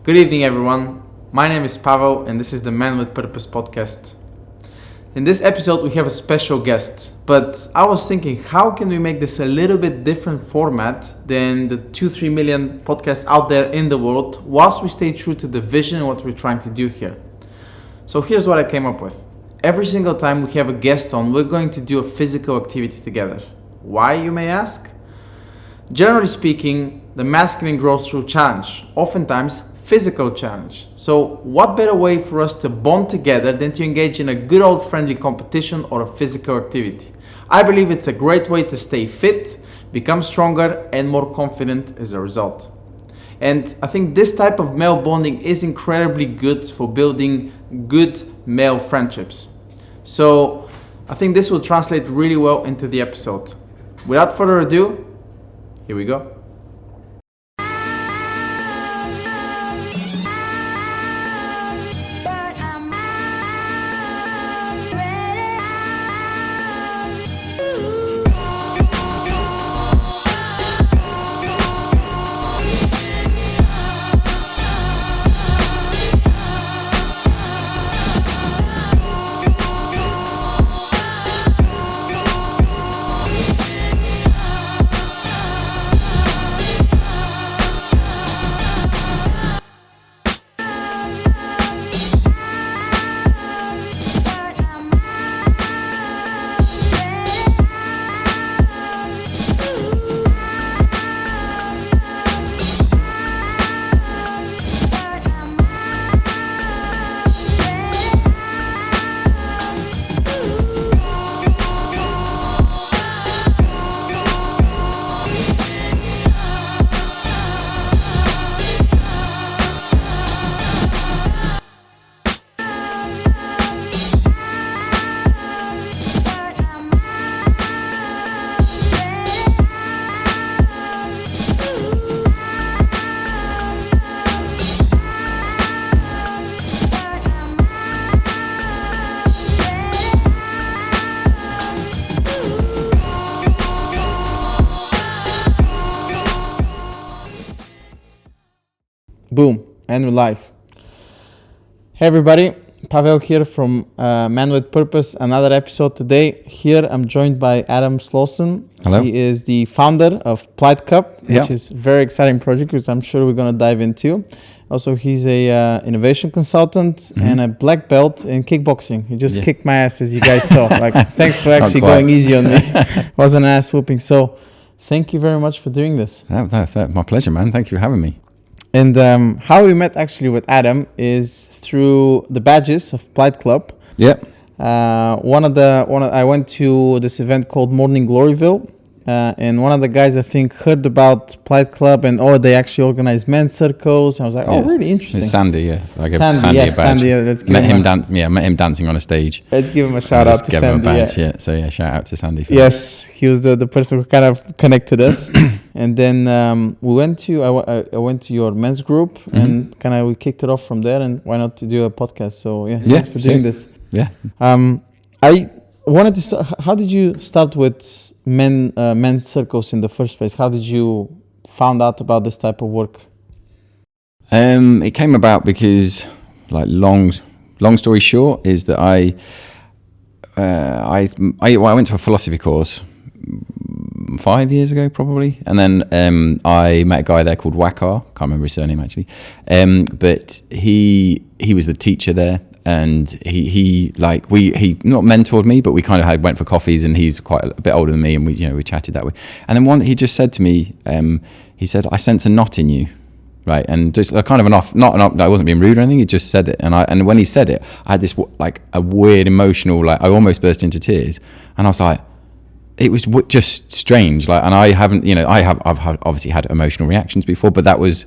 Good evening, everyone. My name is Pavel, and this is the Man with Purpose podcast. In this episode, we have a special guest, but I was thinking, how can we make this a little bit different format than the 2-3 million podcasts out there in the world, whilst we stay true to the vision and what we're trying to do here? So here's what I came up with. Every single time we have a guest on, we're going to do a physical activity together. Why, you may ask? Generally speaking, the masculine grows through challenge, oftentimes physical challenge. So what better way for us to bond together than to engage in a good old friendly competition or a physical activity? I believe it's a great way to stay fit, become stronger and more confident as a result. And I think this type of male bonding is incredibly good for building good male friendships. So I think this will translate really well into the episode. Without further ado, here we go. Boom, and we're live. Hey everybody, Pavel here from Man with Purpose, another episode today. Here I'm joined by Adam Slawson. Hello. He is the founder of Plight Club, which is a very exciting project, which I'm sure we're going to dive into. Also, he's a innovation consultant and a black belt in kickboxing. He just kicked my ass, as you guys saw. Thanks for actually going easy on me. It was an ass whooping. So thank you very much for doing this. My pleasure, man. Thank you for having me. And how we met actually with Adam is through the badges of Plight Club. Yeah. I went to this event called Morning Gloryville, and one of the guys I think heard about Plight Club and they actually organize men's circles. And I was like, really interesting. It's Sandy, yeah. Sandy, let's give met him dancing on a stage. Let's give him a shout out to Sandy. Him a badge, So shout out to Sandy. Yes, he was the person who kind of connected us. And then I went to your men's group and we kicked it off from there. And why not to do a podcast? So thanks for doing this. Yeah. I wanted to start. How did you start with men's circles in the first place? How did you found out about this type of work? It came about because, long story short, is that I went to a philosophy course 5 years ago probably, and then I met a guy there called Wakar. Can't remember his surname actually, but he was the teacher there, and he not mentored me, but we kind of went for coffees, and he's quite a bit older than me, and we chatted that way. And then he just said to me, he said, "I sense a knot in you." Right, and just kind of I wasn't being rude or anything. He just said it, and when he said it, I had this a weird emotional, I almost burst into tears, and I was like, it was just strange. And I haven't, I've obviously had emotional reactions before, but there was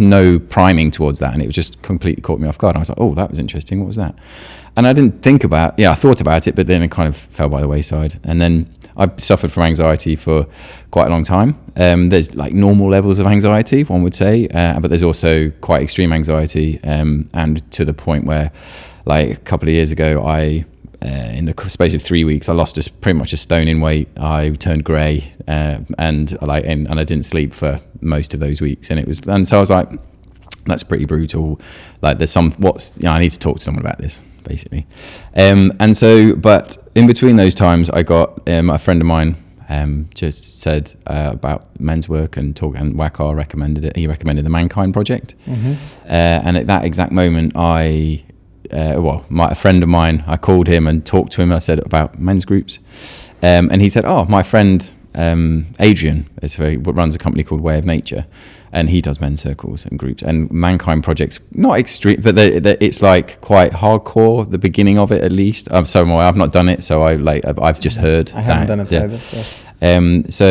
no priming towards that, and it was just completely caught me off guard. And I was like, oh, that was interesting. What was that? And I didn't think about, I thought about it, but then it kind of fell by the wayside. And then I suffered from anxiety for quite a long time. There's normal levels of anxiety, one would say, but there's also quite extreme anxiety, and to the point where, a couple of years ago, in the space of 3 weeks, I lost pretty much a stone in weight. I turned grey, and I didn't sleep for most of those weeks. And so I was like, That's pretty brutal. Like there's I need to talk to someone about this, basically. And so, but in between those times, I got a friend of mine just said about men's work and Wakar recommended it. He recommended the Mankind Project. And at that exact moment, a friend of mine, I called him and talked to him. I said about men's groups. And he said, oh, my friend Adrian runs a company called Way of Nature, and he does men's circles and groups. And Mankind Project's not extreme, but it's like quite hardcore. The beginning of it, at least. I've not done it, so I've just heard. I haven't done it either. So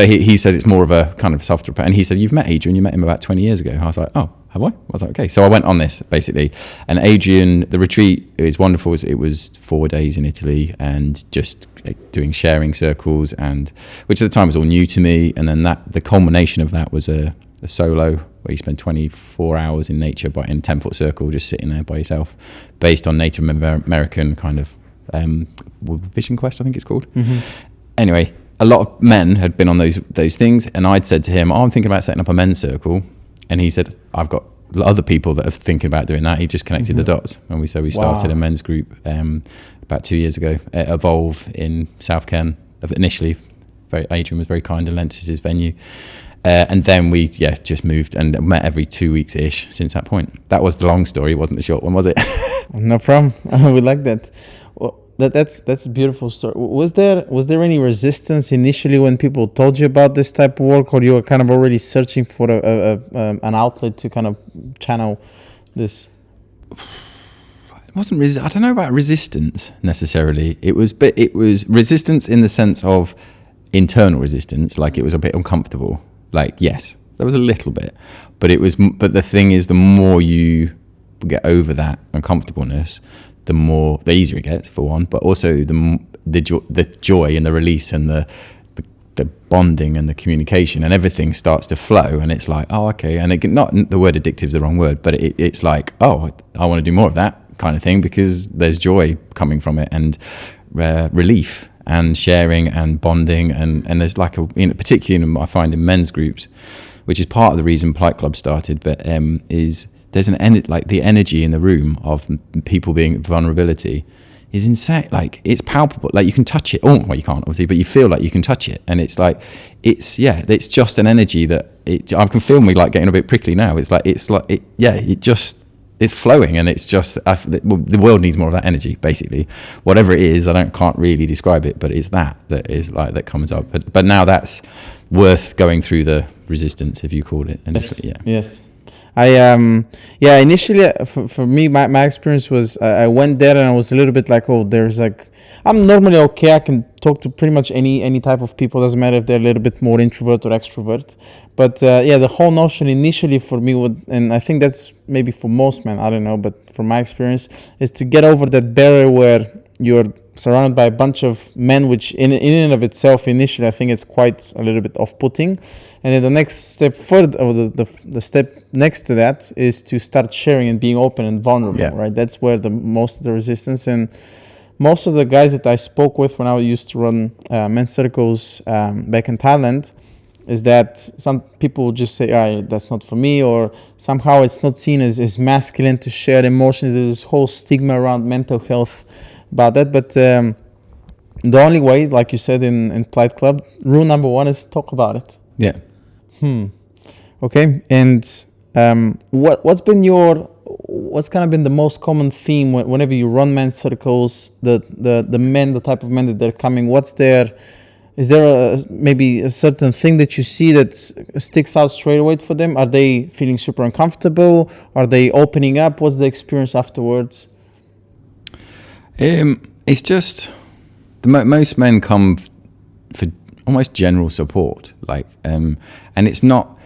he said it's more of a kind of softer. And he said, you've met Adrian. You met him about 20 years ago. I was like, oh, have I? I was like, okay. So I went on this basically, and Adrian, the retreat is wonderful. It was 4 days in Italy and just doing sharing circles, and which at the time was all new to me. And then the culmination of that was a solo where you spend 24 hours in nature, but in a 10-foot circle, just sitting there by yourself, based on Native American kind of Vision Quest, I think it's called. Anyway, a lot of men had been on those things, and I'd said to him, I'm thinking about setting up a men's circle. And he said, I've got other people that are thinking about doing that. He just connected the dots. And we started a men's group about 2 years ago at Evolve in South Ken. Initially, Adrian was very kind and lent us his venue. And then we just moved and met every 2 weeks-ish since that point. That was the long story. It wasn't the short one, was it? No problem. We like that. Well, that's a beautiful story. Was there any resistance initially when people told you about this type of work, or you were kind of already searching for an outlet to kind of channel this? It wasn't. I don't know about resistance necessarily. It was resistance in the sense of internal resistance. Like it was a bit uncomfortable. Like yes, there was a little bit, but it was. But the thing is, the more you get over that uncomfortableness, the easier it gets, for one, but also the joy and the release and the bonding and the communication and everything starts to flow, and it's like, oh, okay. And not the word addictive is the wrong word, but it's like, oh, I want to do more of that kind of thing, because there's joy coming from it, and relief and sharing and bonding, and there's like particularly I find in men's groups, which is part of the reason Plight Club started, but is there's the energy in the room of people being vulnerability is insane. Like it's palpable. Like you can touch it. Oh, well, you can't obviously, but you feel like you can touch it, and it's like it's just an energy that I can feel me like getting a bit prickly now. It's flowing, and it's just the world needs more of that energy. Basically, whatever it is, can't really describe it, but it's that is like that comes up. But now that's worth going through the resistance, if you called it initially. Yes. Initially for me, my experience was I went there and I was a little bit like, I'm normally okay. I can talk to pretty much any type of people. Doesn't matter if they're a little bit more introvert or extrovert. But the whole notion initially for me and I think that's maybe for most men, I don't know, but from my experience, is to get over that barrier where you're surrounded by a bunch of men, which in and of itself initially I think it's quite a little bit off-putting. And then the next step further, or the step next to that, is to start sharing and being open and vulnerable, right? That's where most of the resistance, and most of the guys that I spoke with when I used to run men's circles back in Thailand, is that some people will just say, that's not for me, or somehow it's not seen as masculine to share emotions. There's this whole stigma around mental health about that, but the only way, like you said in Plight Club, rule number one is talk about it. Yeah. Okay. And what's kind of been the most common theme whenever you run men's circles? The type of men that they're coming. Is there maybe a certain thing that you see that sticks out straight away for them? Are they feeling super uncomfortable? Are they opening up? What's the experience afterwards? It's just most men come for almost general support, and it's not.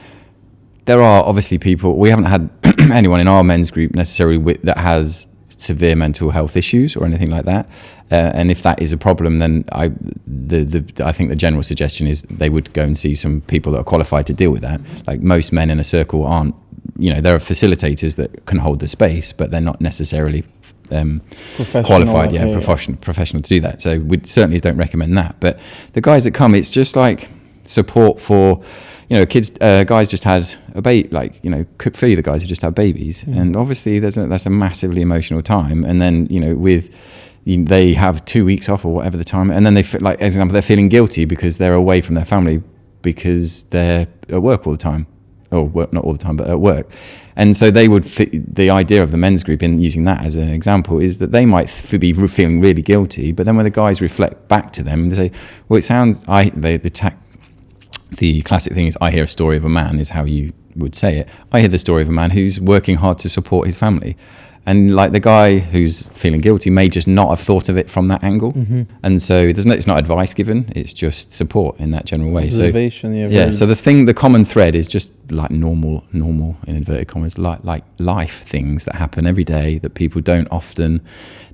There are obviously people. We haven't had anyone in our men's group necessarily that has severe mental health issues or anything like that. And if that is a problem, then I think the general suggestion is they would go and see some people that are qualified to deal with that. Like most men in a circle aren't. There are facilitators that can hold the space, but they're not necessarily qualified, professional to do that. So we certainly don't recommend that. But the guys that come, it's just like support for, guys just had a baby, cook for the guys who just had babies, and obviously that's a massively emotional time. And then they have 2 weeks off or whatever the time, and then they feel, as example, they're feeling guilty because they're away from their family because they're at work all the time, or work, not all the time, but at work. And so they would the idea of the men's group, in using that as an example, is that they might be feeling really guilty, but then when the guys reflect back to them, they say, well, it sounds, the classic thing is, I hear a story of a man, is how you would say it. I hear the story of a man who's working hard to support his family. And the guy who's feeling guilty may just not have thought of it from that angle. And so it's not advice given, it's just support in that general way. Observation, So the common thread is just normal in inverted commas, like life things that happen every day that people don't often,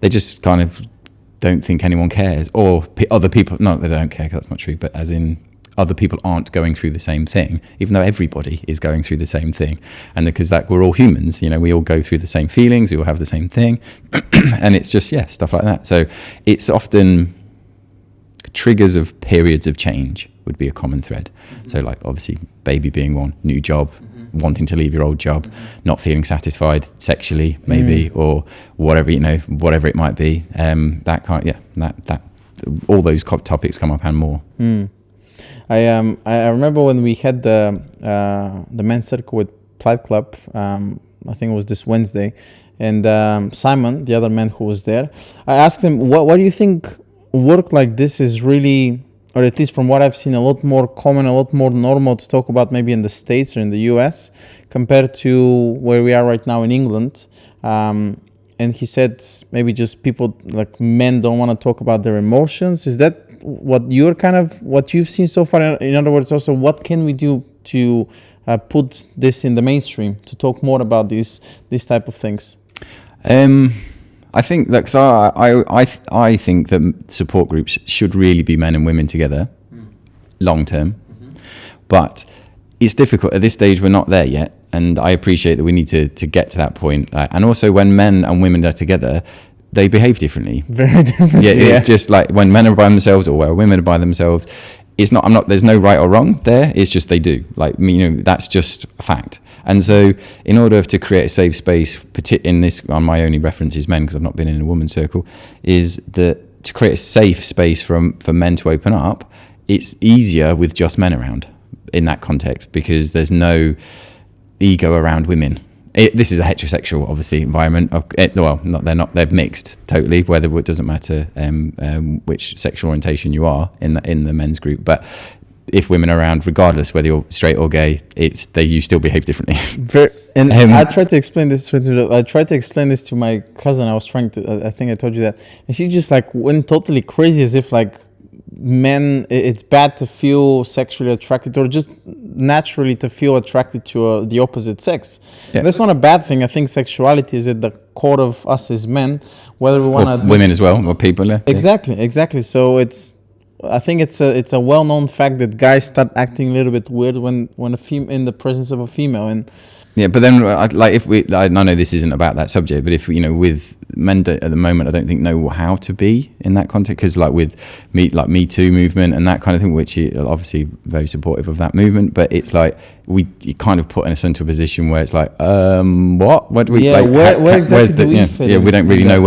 they just kind of don't think anyone cares, or other people, not that they don't care, 'cause that's not true, but as in other people aren't going through the same thing, even though everybody is going through the same thing. And because we're all humans, we all go through the same feelings, we all have the same thing. And it's just, stuff like that. So it's often triggers of periods of change would be a common thread. So obviously baby being one, new job, wanting to leave your old job, not feeling satisfied sexually maybe, or whatever, whatever it might be. That all those topics come up and more. I remember when we had the men's circle with Plight Club. I think it was this Wednesday, and Simon, the other man who was there, I asked him, what do you think work like this is really, or at least from what I've seen, a lot more common, a lot more normal to talk about maybe in the States or in the US compared to where we are right now in England. And he said maybe just people, men don't want to talk about their emotions. Is that what you've seen so far? In other words, also, what can we do to put this in the mainstream, to talk more about these type of things? I think that, I think that support groups should really be men and women together, long term. But it's difficult at this stage. We're not there yet, and I appreciate that we need to get to that point. And also, when men and women are together, they behave differently. Very differently. It's just when men are by themselves or where women are by themselves, it's not, there's no right or wrong there. It's just they do. That's just a fact. And so in order to create a safe space, in this, my only reference is men because I've not been in a women's circle, is that to create a safe space for men to open up, it's easier with just men around in that context, because there's no ego around women. This is a heterosexual, obviously, environment. They're mixed totally, whether it doesn't matter which sexual orientation you are in the men's group. But if women are around, regardless whether you're straight or gay, you still behave differently. I tried to explain this. I tried to explain this to my cousin. I think I told you that, and she just went totally crazy, as if men, it's bad to feel sexually attracted, or just naturally to feel attracted to the opposite sex. Yeah. That's not a bad thing. I think sexuality is at the core of us as men, whether we want to, women as well, or people. Yeah. Exactly. So I think it's a well-known fact that guys start acting a little bit weird when in the presence of a female. And yeah, but then I know this isn't about that subject, but if with men at the moment, I don't think know how to be in that context, because with Me Too movement and that kind of thing, which is obviously very supportive of that movement, but it's you kind of put in a central position where it's what? Where do we? Yeah, where exactly do we fit in? We don't really know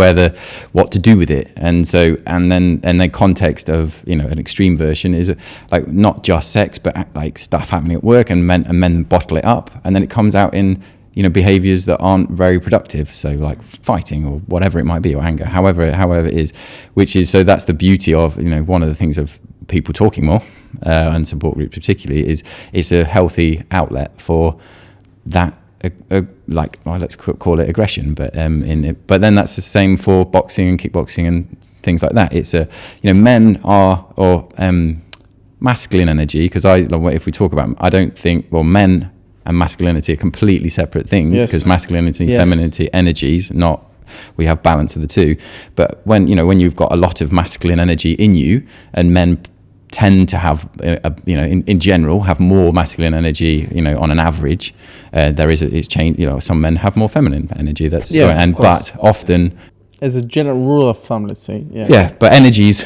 what to do with it, and so and the context of an extreme version is not just sex, but stuff happening at work, and men bottle it up, and then it comes out in behaviors that aren't very productive, so fighting or whatever it might be, or anger, however it is, so that's the beauty of one of the things of people talking more and support groups particularly is it's a healthy outlet for that, let's call it aggression, but but then that's the same for boxing and kickboxing and things like that. It's men are, or masculine energy, because if we talk about, I don't think, men and masculinity are completely separate things, because masculinity and femininity energies, we have balance of the two. But when you've got a lot of masculine energy in you, and men tend to have in general have more masculine energy, on an average, it's changed. Some men have more feminine energy, but often, as a general rule of thumb, let's say, but energies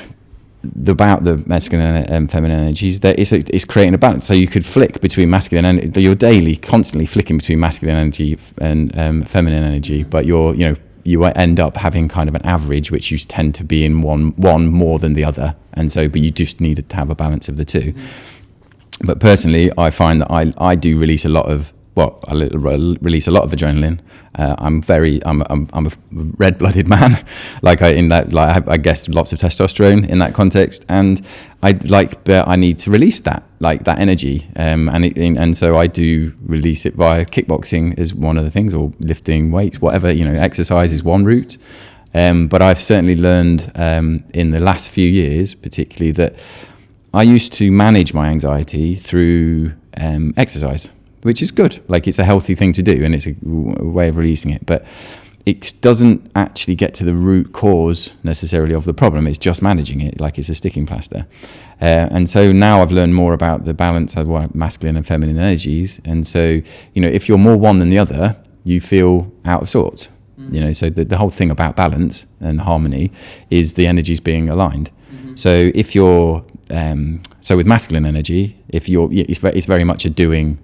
about the masculine and feminine energies, that it's creating a balance. So you could flick between masculine and you're daily constantly flicking between masculine energy and feminine energy, but you end up having kind of an average, which you tend to be in one more than the other, and so but you just need to have a balance of the two. But personally, I find that I do release a lot of adrenaline. I'm a red-blooded man, I guess lots of testosterone in that context, and but I need to release that energy, and so I do release it via kickboxing is one of the things, or lifting weights, whatever, exercise is one route. But I've certainly learned in the last few years, particularly, that I used to manage my anxiety through exercise, which is good. It's a healthy thing to do, and it's a way of releasing it. But it doesn't actually get to the root cause necessarily of the problem. It's just managing it, like it's a sticking plaster. And so now I've learned more about the balance of masculine and feminine energies. And so, if you're more one than the other, you feel out of sorts. So the whole thing about balance and harmony is the energies being aligned. So if you're so with masculine energy, it's very much a doing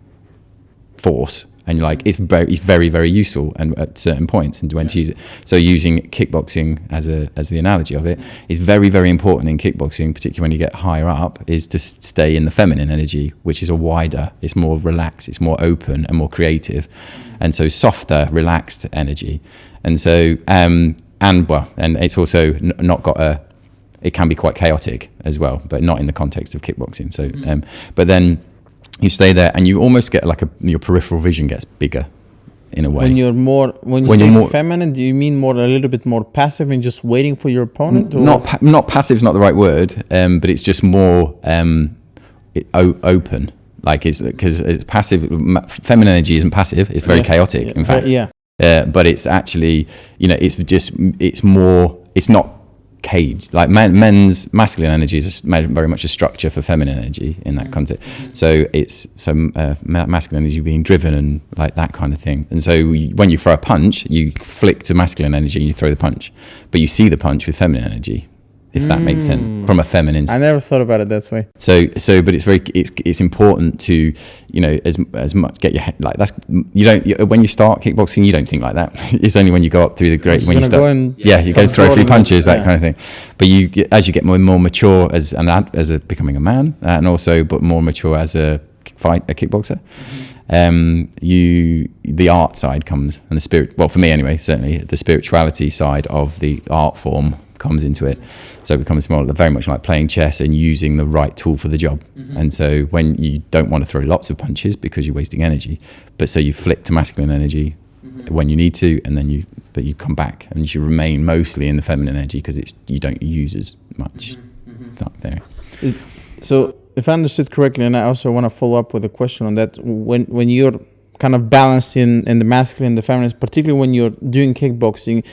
force, and it's very, very useful and at certain points, and when to use it. So using kickboxing as the analogy of it is very, very important in kickboxing, particularly when you get higher up, is to stay in the feminine energy, which is it's more relaxed, it's more open and more creative, and so softer, relaxed energy. And so and it's also not got it can be quite chaotic as well, but not in the context of kickboxing. So but then you stay there, and you almost get your peripheral vision gets bigger in a way. When you say more feminine, do you mean a little bit more passive and just waiting for your opponent? Not passive is not the right word, but it's just more open. Because it's passive. Feminine energy isn't passive; it's very chaotic. In fact, but it's actually it's more. It's not cage. Men's masculine energy is very much a structure for feminine energy in that context. So it's masculine energy being driven and that kind of thing. And so when you throw a punch, you flick to masculine energy and you throw the punch, but you see the punch with feminine energy, if that makes sense, from a feminine. I never thought about it that way. So, but it's important to, as much get your head when you start kickboxing, you don't think like that. It's only when you go up through the grade, when you start, you go throw a few punches, that kind of thing. But as you get more and more mature as becoming a man, and also but more mature as a kickboxer, the art side comes, and the spirit. Well, for me anyway, certainly the spirituality side of the art form comes into it. So it becomes very much like playing chess and using the right tool for the job. And so when you don't want to throw lots of punches because you're wasting energy, but so you flick to masculine energy when you need to, and then you come back and you remain mostly in the feminine energy because you don't use as much. So if I understood correctly, and I also want to follow up with a question on that, when you're kind of balanced in the masculine and the feminine, particularly when you're doing kickboxing,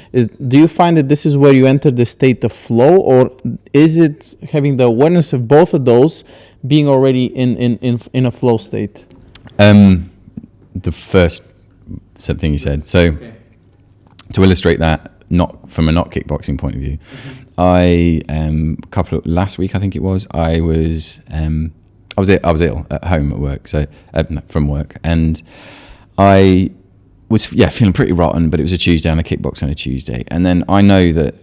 do you find that this is where you enter the state of flow, or is it having the awareness of both of those, being already in a flow state? The first thing you said. So to illustrate that, not from a not kickboxing point of view, last week I think it was, I was ill at home at work, from work, and I was feeling pretty rotten, but it was a Tuesday and I kickbox on a Tuesday, and then I know that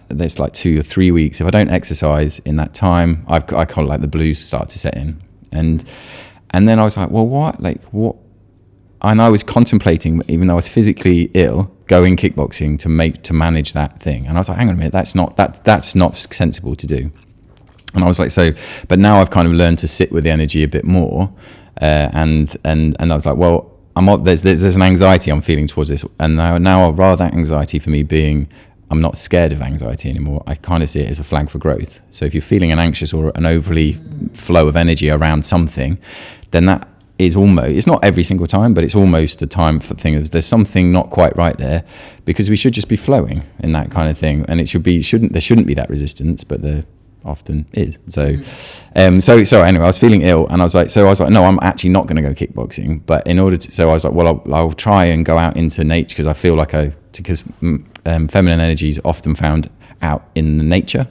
there's 2 or 3 weeks if I don't exercise in that time, I call it the blues start to set in, and then I was like, well, what, and I was contemplating, even though I was physically ill, going kickboxing to manage that thing, and I was like, hang on a minute, that's not sensible to do. And I was like, but now I've kind of learned to sit with the energy a bit more, and I was like, well, there's an anxiety I'm feeling towards this, and now I'd rather that anxiety for me being, I'm not scared of anxiety anymore. I kind of see it as a flag for growth. So if you're feeling an anxious or an overly flow of energy around something, then that is almost, it's not every single time, but it's almost a time for things. There's something not quite right there, because we should just be flowing in that kind of thing, and there shouldn't be that resistance, but there often is. So anyway, I was feeling ill, and I was like, no, I'm actually not going to go kickboxing. But in order to, so I was like, well, I'll try and go out into nature, because I feel like feminine energy is often found out in the nature,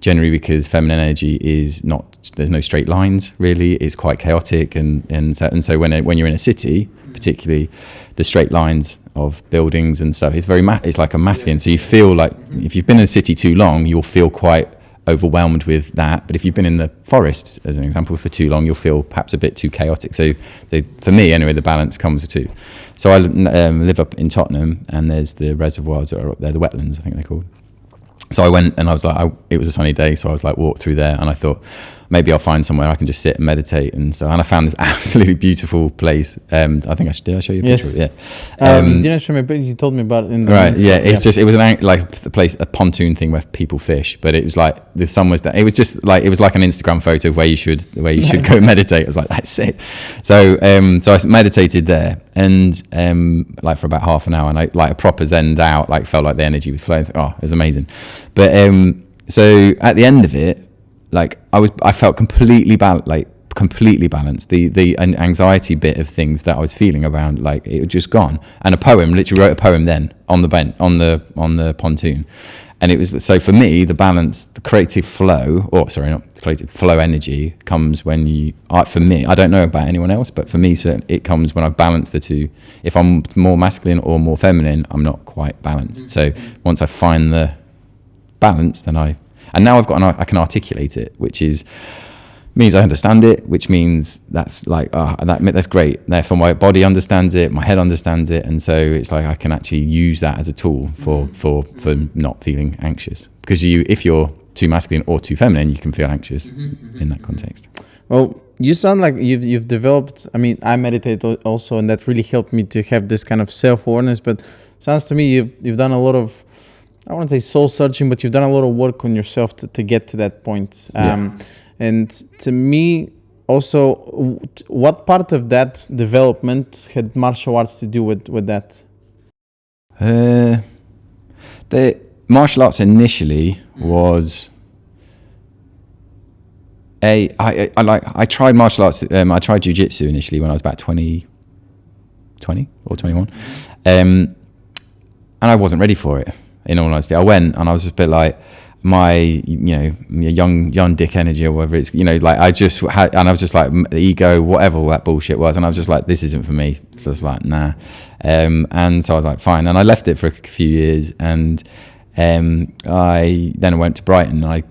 generally because feminine energy is not, there's no straight lines really. It's quite chaotic, and so when you're in a city, particularly the straight lines of buildings and stuff, it's it's like a masculine. So you feel like if you've been in a city too long, you'll feel quite overwhelmed with that. But if you've been in the forest, as an example, for too long, you'll feel perhaps a bit too chaotic. So for me anyway, the balance comes with two. So I live up in Tottenham, and there's the reservoirs that are up there, the wetlands I think they're called. So I went, and I was like, it was a sunny day, so I was like, walked through there, and I thought maybe I'll find somewhere I can just sit and meditate. And I found this absolutely beautiful place. I think did I show you a picture? Yes. Yeah. You didn't show me, but you told me about it in the right. Yeah. It's just, it was a pontoon thing where people fish, but it was like the sun was there. It was just like, it was like an Instagram photo of where you should go meditate. I was like, that's it. So I meditated there, and like for about half an hour, and I like a proper zened out, like felt like the energy was flowing. Oh, it was amazing. But so at the end of it, like I felt completely balanced. The anxiety bit of things that I was feeling around, like it was just gone. And literally wrote a poem then on the pontoon. And it was, so for me, the balance, the creative flow, flow energy comes when for me, I don't know about anyone else, but for me, so it comes when I balance the two. If I'm more masculine or more feminine, I'm not quite balanced. So once I find the balance, and now I can articulate it, which means I understand it, which means that's like, that's great. Therefore my body understands it, my head understands it, and so it's like I can actually use that as a tool for not feeling anxious. Because if you're too masculine or too feminine, you can feel anxious in that context. Well, you sound like you've developed, I mean, I meditate also, and that really helped me to have this kind of self-awareness, but sounds to me you've done a lot of, I wouldn't say soul searching, but you've done a lot of work on yourself to get to that point. And to me, also, what part of that development had martial arts to do with that? The martial arts initially was I tried martial arts. I tried jiu-jitsu initially when I was about 20 or 21, and I wasn't ready for it. In all honesty, I went and I was just a bit like my young dick energy or whatever it's, like I just had, and I was just like the ego, whatever all that bullshit was, and I was just like, this isn't for me. So I was like, nah. And so I was like, fine, and I left it for a few years, and I then went to Brighton, and I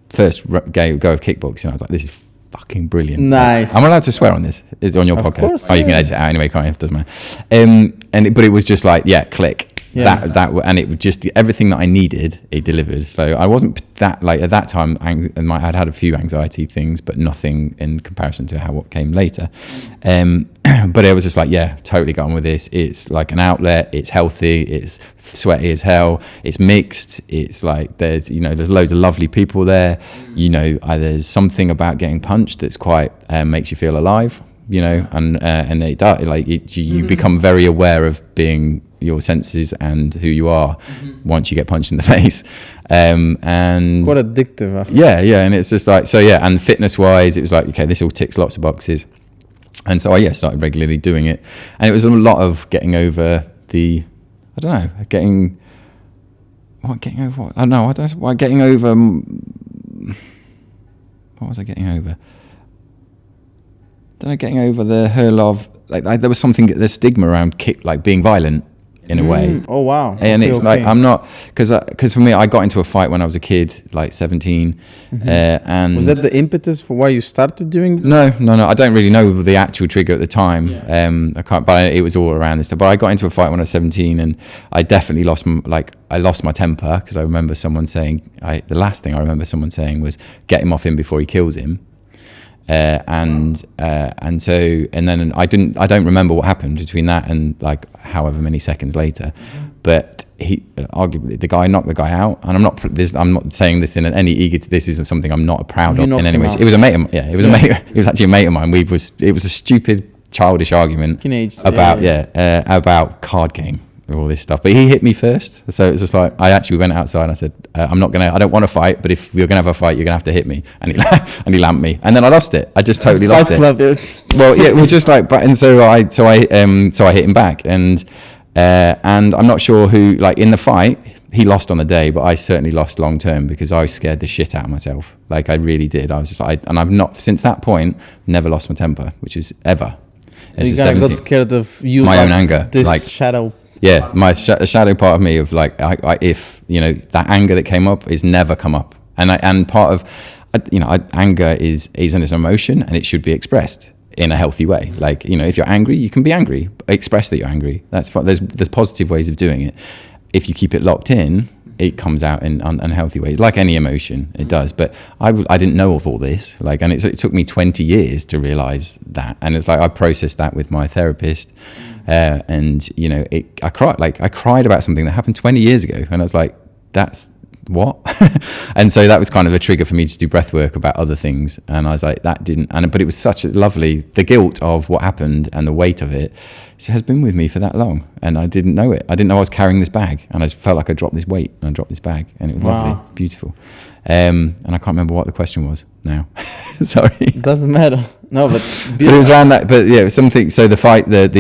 first go of kickboxing. I was like, this is fucking brilliant. Nice. I'm allowed to swear on this. It's on your podcast. Course, you can edit it out anyway, can't you? It doesn't matter. But it was just like, click. Yeah. And it was just everything that I needed, it delivered. So I wasn't that, like at that time, I'd had a few anxiety things, but nothing in comparison to what came later. But it was just like, totally got on with this. It's like an outlet. It's healthy. It's sweaty as hell. It's mixed. It's like there's loads of lovely people there. There's something about getting punched that's quite makes you feel alive. And it does, like you become very aware of being your senses and who you are once you get punched in the face, and quite addictive after. And it's just like, and fitness wise it was like, okay, this all ticks lots of boxes, and so I started regularly doing it, and it was a lot of getting over getting over the hurl of there was something, the stigma around being violent in a way. Oh wow. And it's like, I'm not, because for me, I got into a fight when I was a kid, like 17, and was that the impetus for why you started doing? No, I don't really know the actual trigger at the time. I can't, but it was all around this stuff. But I got into a fight when I was 17, and I definitely lost my temper, because I remember someone saying, the last thing I remember someone saying was, get him off him before he kills him. And then I don't remember what happened between that and like however many seconds later, but he arguably, the guy knocked the guy out, and I'm not saying this in any ego. This isn't something I'm not proud of in any way. It was a mate of, it was a mate. It was actually a mate of mine. It was a stupid childish argument about card game. All this stuff, but he hit me first, so it was just like, I actually went outside and I said, I don't want to fight, but if we're gonna have a fight, you're gonna have to hit me, and he lamped me, and then I lost it. I just totally lost it. Well, it was just like, and so I hit him back, and I'm not sure who, like in the fight, he lost on the day, but I certainly lost long term because I scared the shit out of myself. Like I really did. I was just like, and I've not since that point never lost my temper, which is ever. So you kind of got scared of you, my own anger, this like shadow. Yeah, my shadow part of me of like, if you know that anger that came up is never come up, and part of, anger is an emotion and it should be expressed in a healthy way. Like, you know, if you're angry, you can be angry, express that you're angry. That's fine. There's positive ways of doing it. If you keep it locked in, it comes out in unhealthy ways, like any emotion, it does. But I didn't know of all this, like, and it took me 20 years to realize that. And it's like, I processed that with my therapist. And, you know, I cried about something that happened 20 years ago. And I was like, that's what? And so that was kind of a trigger for me to do breath work about other things. And I was like, but it was such a lovely, the guilt of what happened and the weight of it has been with me for that long. And I didn't know it. I didn't know I was carrying this bag. And I just felt like I dropped this weight and I dropped this bag. And it was lovely, beautiful. And I can't remember what the question was now. Sorry. It doesn't matter. No, but but it was around that. But yeah, it was something. So the fight, that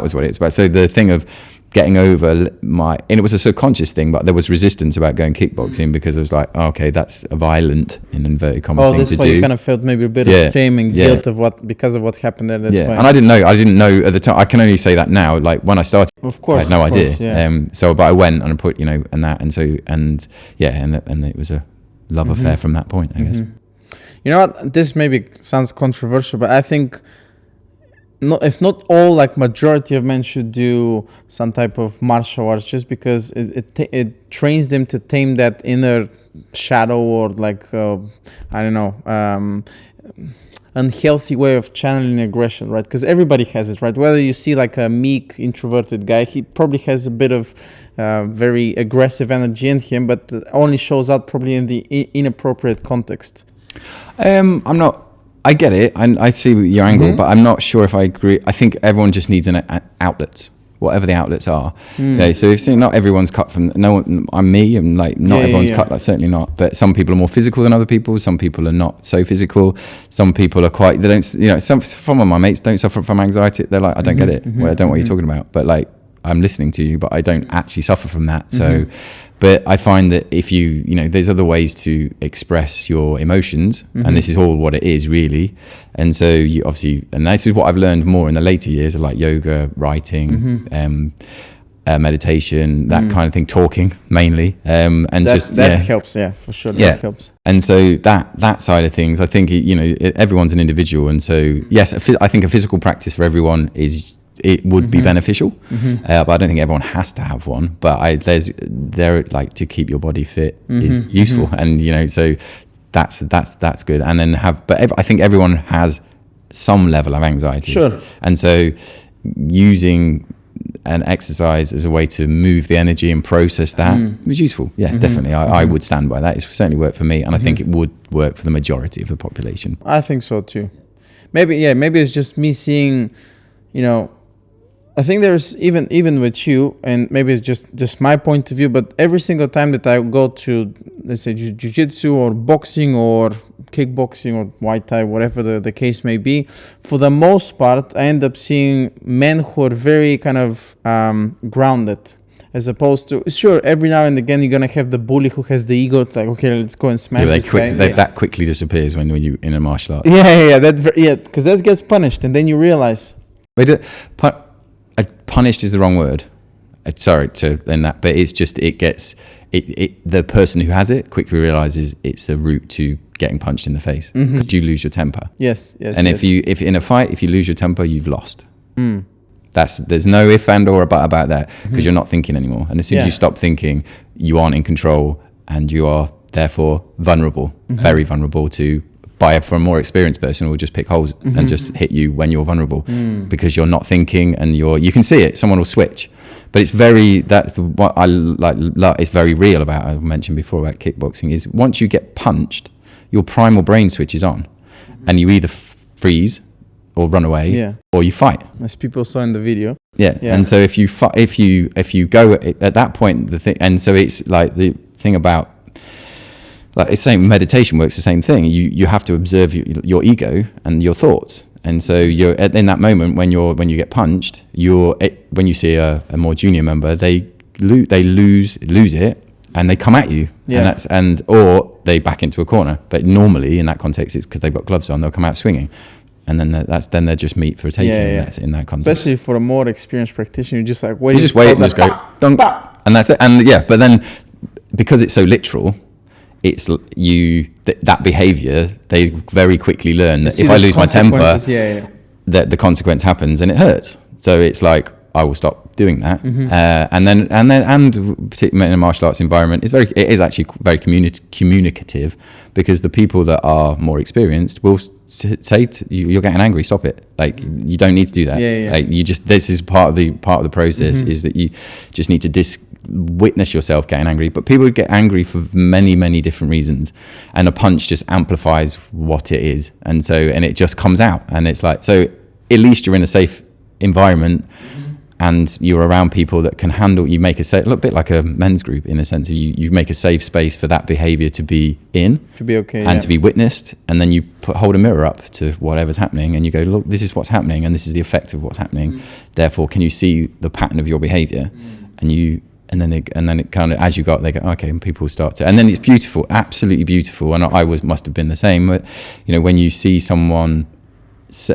was what it was about. So the thing of getting over and it was a subconscious thing, but there was resistance about going kickboxing because I was like, oh, okay, that's a violent, in inverted commas, thing to do. Oh, that's why you kind of felt maybe a bit of shame and guilt because of what happened there. That's why. And I didn't know at the time. I can only say that now. Like when I started, of course, I had no idea. Yeah. But I went and I put, and it was a love affair from that point, I guess. You know what? This maybe sounds controversial, but I think, if not all, like majority of men should do some type of martial arts, just because it trains them to tame that inner shadow or like unhealthy way of channeling aggression, right? Because everybody has it, right? Whether you see like a meek introverted guy, he probably has a bit of very aggressive energy in him, but only shows out probably in the inappropriate context. I get it. I see your angle, but I'm not sure if I agree. I think everyone just needs an outlet, whatever the outlets are. Okay, so if not everyone's cut from I'm me, and like not everyone's cut. Like certainly not. But some people are more physical than other people. Some people are not so physical. Some people are quite. They don't. Some of my mates don't suffer from anxiety. They're like, I don't get it. Well, I don't know what you're talking about. But like, I'm listening to you, but I don't actually suffer from that. So. But I find that if there's other ways to express your emotions, and this is all what it is really. And so you obviously, and this is what I've learned more in the later years, like yoga, writing, meditation, that kind of thing, talking mainly. And that helps, for sure. That helps. And so that side of things, I think, everyone's an individual. And so, yes, I think a physical practice for everyone it would be beneficial, but I don't think everyone has to have one. But to keep your body fit is useful, and so that's good. And then I think everyone has some level of anxiety. Sure. And so using an exercise as a way to move the energy and process that was useful. Yeah, definitely. I would stand by that. It's certainly worked for me, and I think it would work for the majority of the population. I think so too. Maybe it's just me seeing, I think there's even with you, and maybe it's just my point of view, but every single time that I go to, let's say, jiu-jitsu or boxing or kickboxing or Muay Thai, whatever the case may be, for the most part, I end up seeing men who are very kind of grounded, as opposed to, sure, every now and again, you're going to have the bully who has the ego. It's like, okay, let's go and smash this guy. That quickly disappears when you're in a martial art. Because that gets punished, and then you realize. Punished is the wrong word. Sorry to end that, but it's just the person who has it quickly realizes it's a route to getting punched in the face. Because you lose your temper. Yes. And if in a fight, if you lose your temper, you've lost. There's no if and or but about that, because you're not thinking anymore. And as soon as you stop thinking, you aren't in control, and you are therefore vulnerable, very vulnerable to. For a more experienced person will just pick holes and just hit you when you're vulnerable, because you're not thinking, and you can see it. Someone will switch, but that's what I like. It's very real about. I mentioned before about kickboxing is once you get punched, your primal brain switches on, and you either freeze or run away, or you fight. As people saw in the video. Yeah. And so if you go at that point, and so it's like the thing about. Like it's saying meditation works the same thing. You have to observe your ego and your thoughts, and so you're in that moment when you get punched. When you see a more junior member, they lose it and they come at you, or they back into a corner. But normally in that context, it's because they've got gloves on. They'll come out swinging, and then they're just meat for a taking. That's in that context. Especially for a more experienced practitioner, you just like wait and just go dunk, and that's it. And but then because it's so literal, it's that behavior. They very quickly learn that if I lose my temper, that the consequence happens and it hurts. So it's like, I will stop doing that. And particularly in a martial arts environment, it is actually very communicative, because the people that are more experienced will say to you, you're getting angry, stop it. Like, you don't need to do that. Like, this is part of the process, is that you just need to witness yourself getting angry. But people get angry for many, many different reasons, and a punch just amplifies what it is, and it just comes out, and it's like, so at least you're in a safe environment, and you're around people that can handle. You make a little bit like a men's group, in a sense of you make a safe space for that behavior to be to be okay, and to be witnessed, and then you hold a mirror up to whatever's happening, and you go, look, this is what's happening, and this is the effect of what's happening. Therefore, can you see the pattern of your behavior? And then it kind of, as you got, they go, okay, and people start to, and then it's beautiful, absolutely beautiful. And I must have been the same. But, when you see someone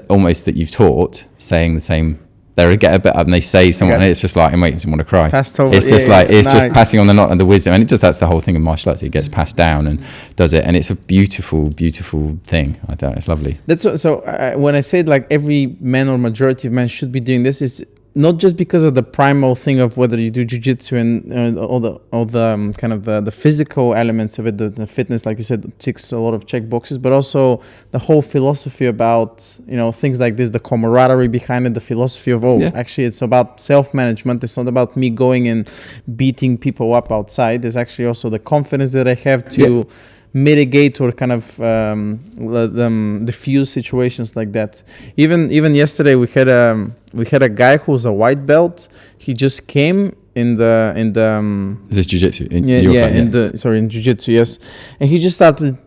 almost that you've taught saying the same, they get a bit up and they say something, and it's just like, it makes them want to cry. It's just just passing on the wisdom, and that's the whole thing of martial arts. It gets passed down and does it, and it's a beautiful, beautiful thing. I thought it's lovely. When I said like every man or majority of men should be doing this, is not just because of the primal thing of whether you do jiu-jitsu and all the kind of the physical elements of it, the fitness, like you said, ticks a lot of check boxes, but also the whole philosophy about, things like this, the camaraderie behind it, the philosophy of, actually it's about self-management. It's not about me going and beating people up outside. There's actually also the confidence that I have to mitigate or kind of diffuse situations like that. Even yesterday we had a guy who's a white belt. He just came in the is this jiu-jitsu? In jiu-jitsu, yes. And he just started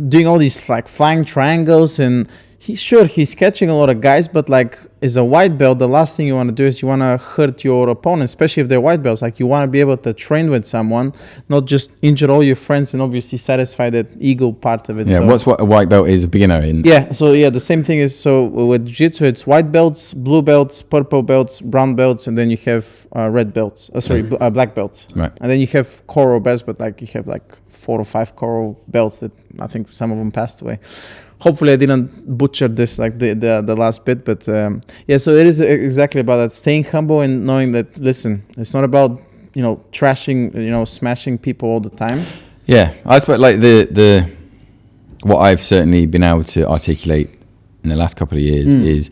doing all these like flying triangles, and he's catching a lot of guys, but like, as a white belt, the last thing you want to do is you want to hurt your opponent, especially if they're white belts. Like, you want to be able to train with someone, not just injure all your friends and obviously satisfy that ego part of it. Yeah, what a white belt is a beginner in. Yeah, so the same thing is, so with jiu-jitsu, it's white belts, blue belts, purple belts, brown belts, and then you have red belts. Black belts. Right. And then you have coral belts, but like you have like 4 or 5 coral belts that I think some of them passed away. Hopefully I didn't butcher this, like the last bit, but so it is exactly about that, staying humble and knowing that, listen, it's not about trashing, smashing people all the time. Yeah, I suppose like the what I've certainly been able to articulate in the last couple of years is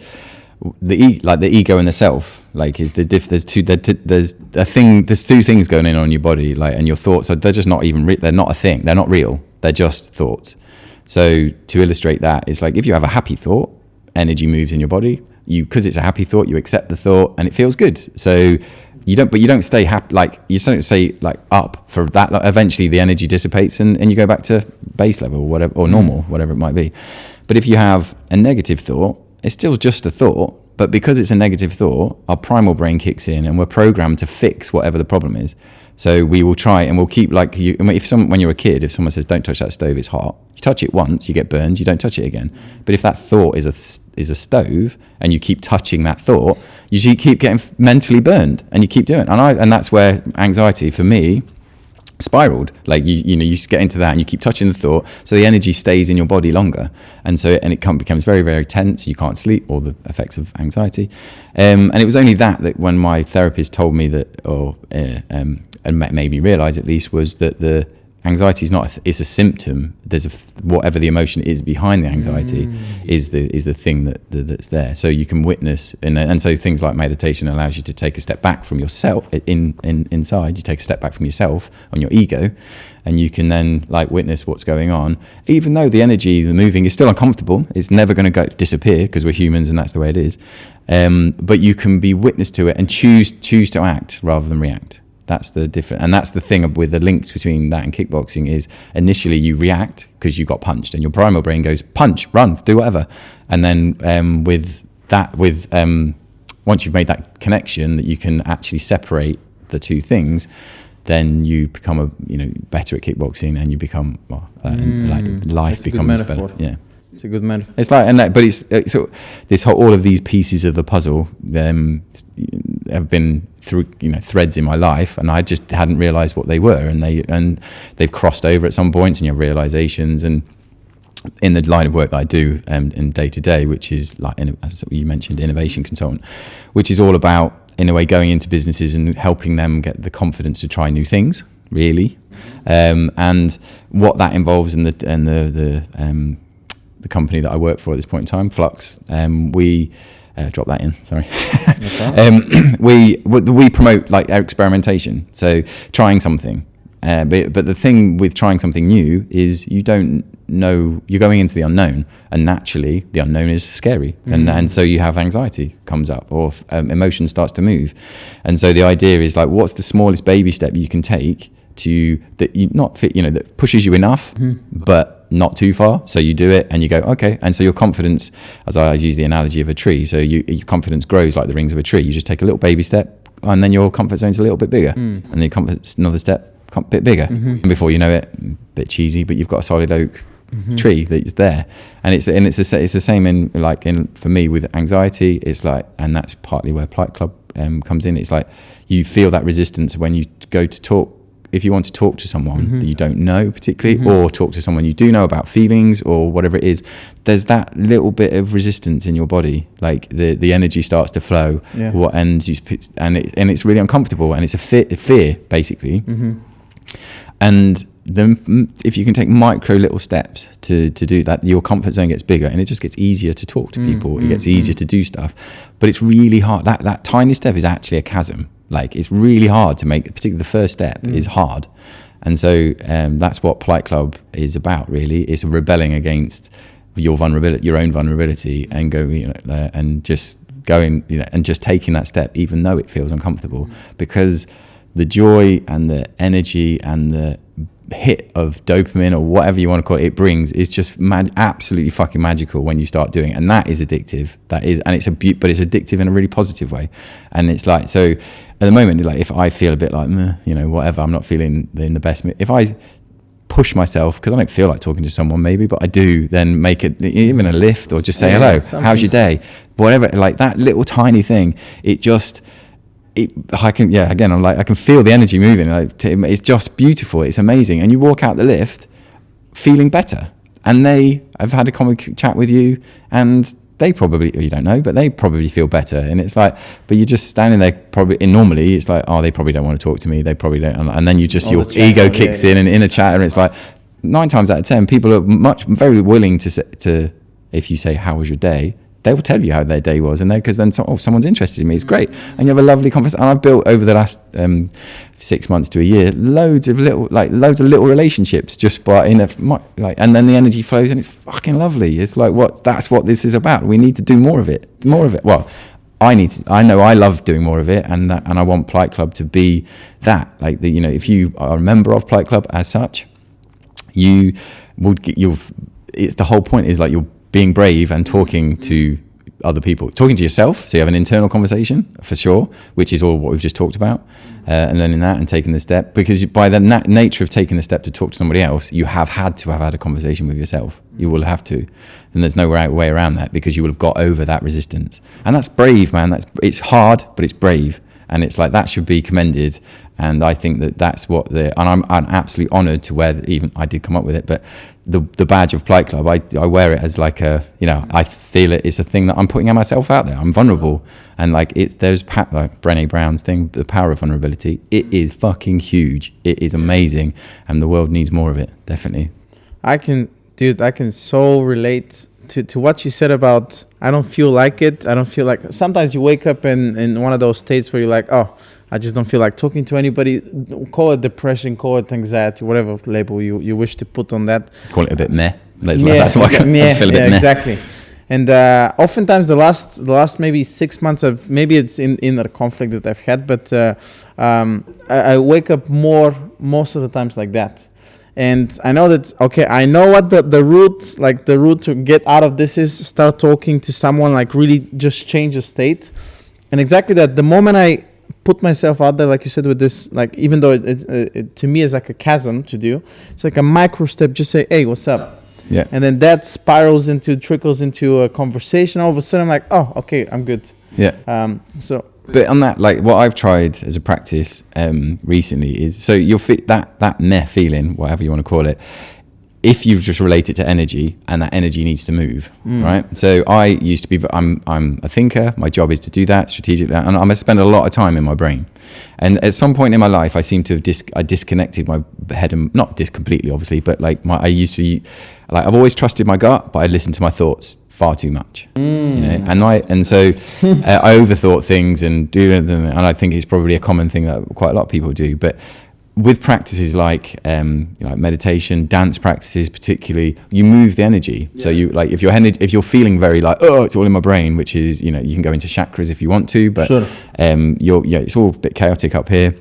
the ego and the self. Like, is there's two things going on your body, like, and your thoughts. So they're just not even they're not a thing. They're not real. They're just thoughts. So to illustrate that, it's like, if you have a happy thought, energy moves in your body. Because it's a happy thought, you accept the thought, and it feels good. So you don't stay happy. Like, you don't stay like up for that. Like, eventually, the energy dissipates, and you go back to base level, or whatever, or normal, whatever it might be. But if you have a negative thought, it's still just a thought. But because it's a negative thought, our primal brain kicks in, and we're programmed to fix whatever the problem is. So we will try, and we'll keep, like, when you're a kid, if someone says, don't touch that stove, it's hot. You touch it once, you get burned, you don't touch it again. But if that thought is a stove, and you keep touching that thought, you keep getting mentally burned, and you keep doing it. And that's where anxiety, for me, spiraled. Like, you get into that, and you keep touching the thought, so the energy stays in your body longer, and it becomes very, very tense. You can't sleep, all the effects of anxiety. And it was only that when my therapist told me that, and made me realize, at least, was that the anxiety is not it's a symptom. There's whatever the emotion is behind the anxiety is the thing that's there. So you can witness, and so things like meditation allows you to take a step back from yourself inside. You take a step back from yourself on your ego, and you can then like witness what's going on, even though the energy, the moving, is still uncomfortable. It's never going to disappear, because we're humans and that's the way it is. But you can be witness to it and choose to act rather than react. That's the difference, and that's the thing with the link between that and kickboxing is, initially you react because you got punched, and your primal brain goes punch, run, do whatever, and then once you've made that connection, that you can actually separate the two things, then you become better at kickboxing, and you become life becomes better. Yeah. It's a good metaphor. It's like, but it's this whole, all of these pieces of the puzzle have been through threads in my life, and I just hadn't realised what they were, and they've crossed over at some points, and you have realisations. And in the line of work that I do in day to day, which is like, as you mentioned, innovation consultant, which is all about, in a way, going into businesses and helping them get the confidence to try new things, really, and what that involves in the company that I work for at this point in time, Flux, we drop that in. Sorry. We promote like experimentation, so trying something. But the thing with trying something new is you don't know, you're going into the unknown, and naturally the unknown is scary, and so you have anxiety comes up, or emotion starts to move, and so the idea is like, what's the smallest baby step you can take that pushes you enough, but not too far, so you do it and you go, okay, and so your confidence, as I use the analogy of a tree, so your confidence grows like the rings of a tree. You just take a little baby step, and then your comfort zone's a little bit bigger, and then your comfort's another step, a bit bigger, and before you know it, a bit cheesy, but you've got a solid oak tree that's there. And it's the same for me with anxiety. It's like, and that's partly where Plight Club comes in. It's like you feel that resistance when you go to talk. If you want to talk to someone that you don't know particularly, or talk to someone you do know about feelings or whatever it is, there's that little bit of resistance in your body. Like the energy starts to flow, and it's really uncomfortable, and it's a fear basically. And then if you can take micro little steps to do that, your comfort zone gets bigger, and it just gets easier to talk to people. It gets easier to do stuff, but it's really hard. That tiny step is actually a chasm. Like, it's really hard to make, particularly the first step is hard. And so that's what Plight Club is about, really. It's rebelling against your own vulnerability, and and just going, and just taking that step, even though it feels uncomfortable, because the joy and the energy and the hit of dopamine, or whatever you want to call it brings, is just absolutely fucking magical when you start doing it, and that is addictive. That is, and but it's addictive in a really positive way. And it's like, so at the moment, like, if I feel a bit like whatever, I'm not feeling in the best mood, if I push myself, because I don't feel like talking to someone maybe, but I do, then make it even a lift, or just say hello, how's your day, whatever, like that little tiny thing, I can feel the energy moving. It's just beautiful. It's amazing. And you walk out the lift feeling better. And I've had a comic chat with you, and they probably, or you don't know, but they probably feel better. And it's like, but you're just standing there and normally it's like, oh, they probably don't want to talk to me. They probably don't. And then your ego kicks in, and in a chat, and it's like 9 times out of 10, people are very willing to, if you say, how was your day? They will tell you how their day was, and because then someone's interested in me. It's great, and you have a lovely conversation. And I've built over the last 6 months to a year loads of little relationships just by and then the energy flows, and it's fucking lovely. It's like that's what this is about. We need to do more of it. Well, I know I love doing more of it, and I want Plight Club to be that. Like if you are a member of Plight Club as such, it's the whole point is like you're being brave and talking to other people, talking to yourself, so you have an internal conversation for sure, which is all what we've just talked about, and learning that and taking the step, because by the nature of taking the step to talk to somebody else, you have had a conversation with yourself. You will have to, and there's no way around that, because you will have got over that resistance, and that's brave, man. It's hard, but it's brave, and it's like that should be commended. And I think that's what and I'm absolutely honoured to wear, even I did come up with it, but the badge of Plight Club, I wear it as like I feel it's a thing that I'm putting myself out there. I'm vulnerable, and like there's like Brené Brown's thing, the power of vulnerability. It is fucking huge. It is amazing, and the world needs more of it, definitely. I can so relate to what you said about, I don't feel like it. I don't feel like, sometimes you wake up in one of those states where you're like, oh, I just don't feel like talking to anybody. Call it depression, call it anxiety, whatever label you wish to put on that. Call it a bit meh. That's what I feel a bit meh. Exactly. And oftentimes the last maybe 6 months of, maybe it's in a conflict that I've had, but I wake up most of the times like that. And I know that, okay, I know what the route to get out of this is. Start talking to someone, like really just change the state. And exactly that, the moment I put myself out there, like you said, with this, like, even though it to me is like a chasm to do, it's like a micro step. Just say, hey, what's up? Yeah. And then that trickles into a conversation. All of a sudden I'm like, oh, okay, I'm good. Yeah. But on that, like what I've tried as a practice recently is, so you'll fit that meh feeling, whatever you want to call it, if you just relate it to energy, and that energy needs to move, right? So I used to be, I'm a thinker. My job is to do that strategically, and I spend a lot of time in my brain. And at some point in my life, I seem to have disconnected my head, and not completely, obviously, but like I've always trusted my gut, but I listened to my thoughts far too much, you know? And so I overthought things and I think it's probably a common thing that quite a lot of people do. But with practices like meditation, dance practices particularly, you move the energy. Yeah. So you like if you're feeling very like, oh, it's all in my brain, which is, you know, you can go into chakras if you want to, but sure. It's all a bit chaotic up here.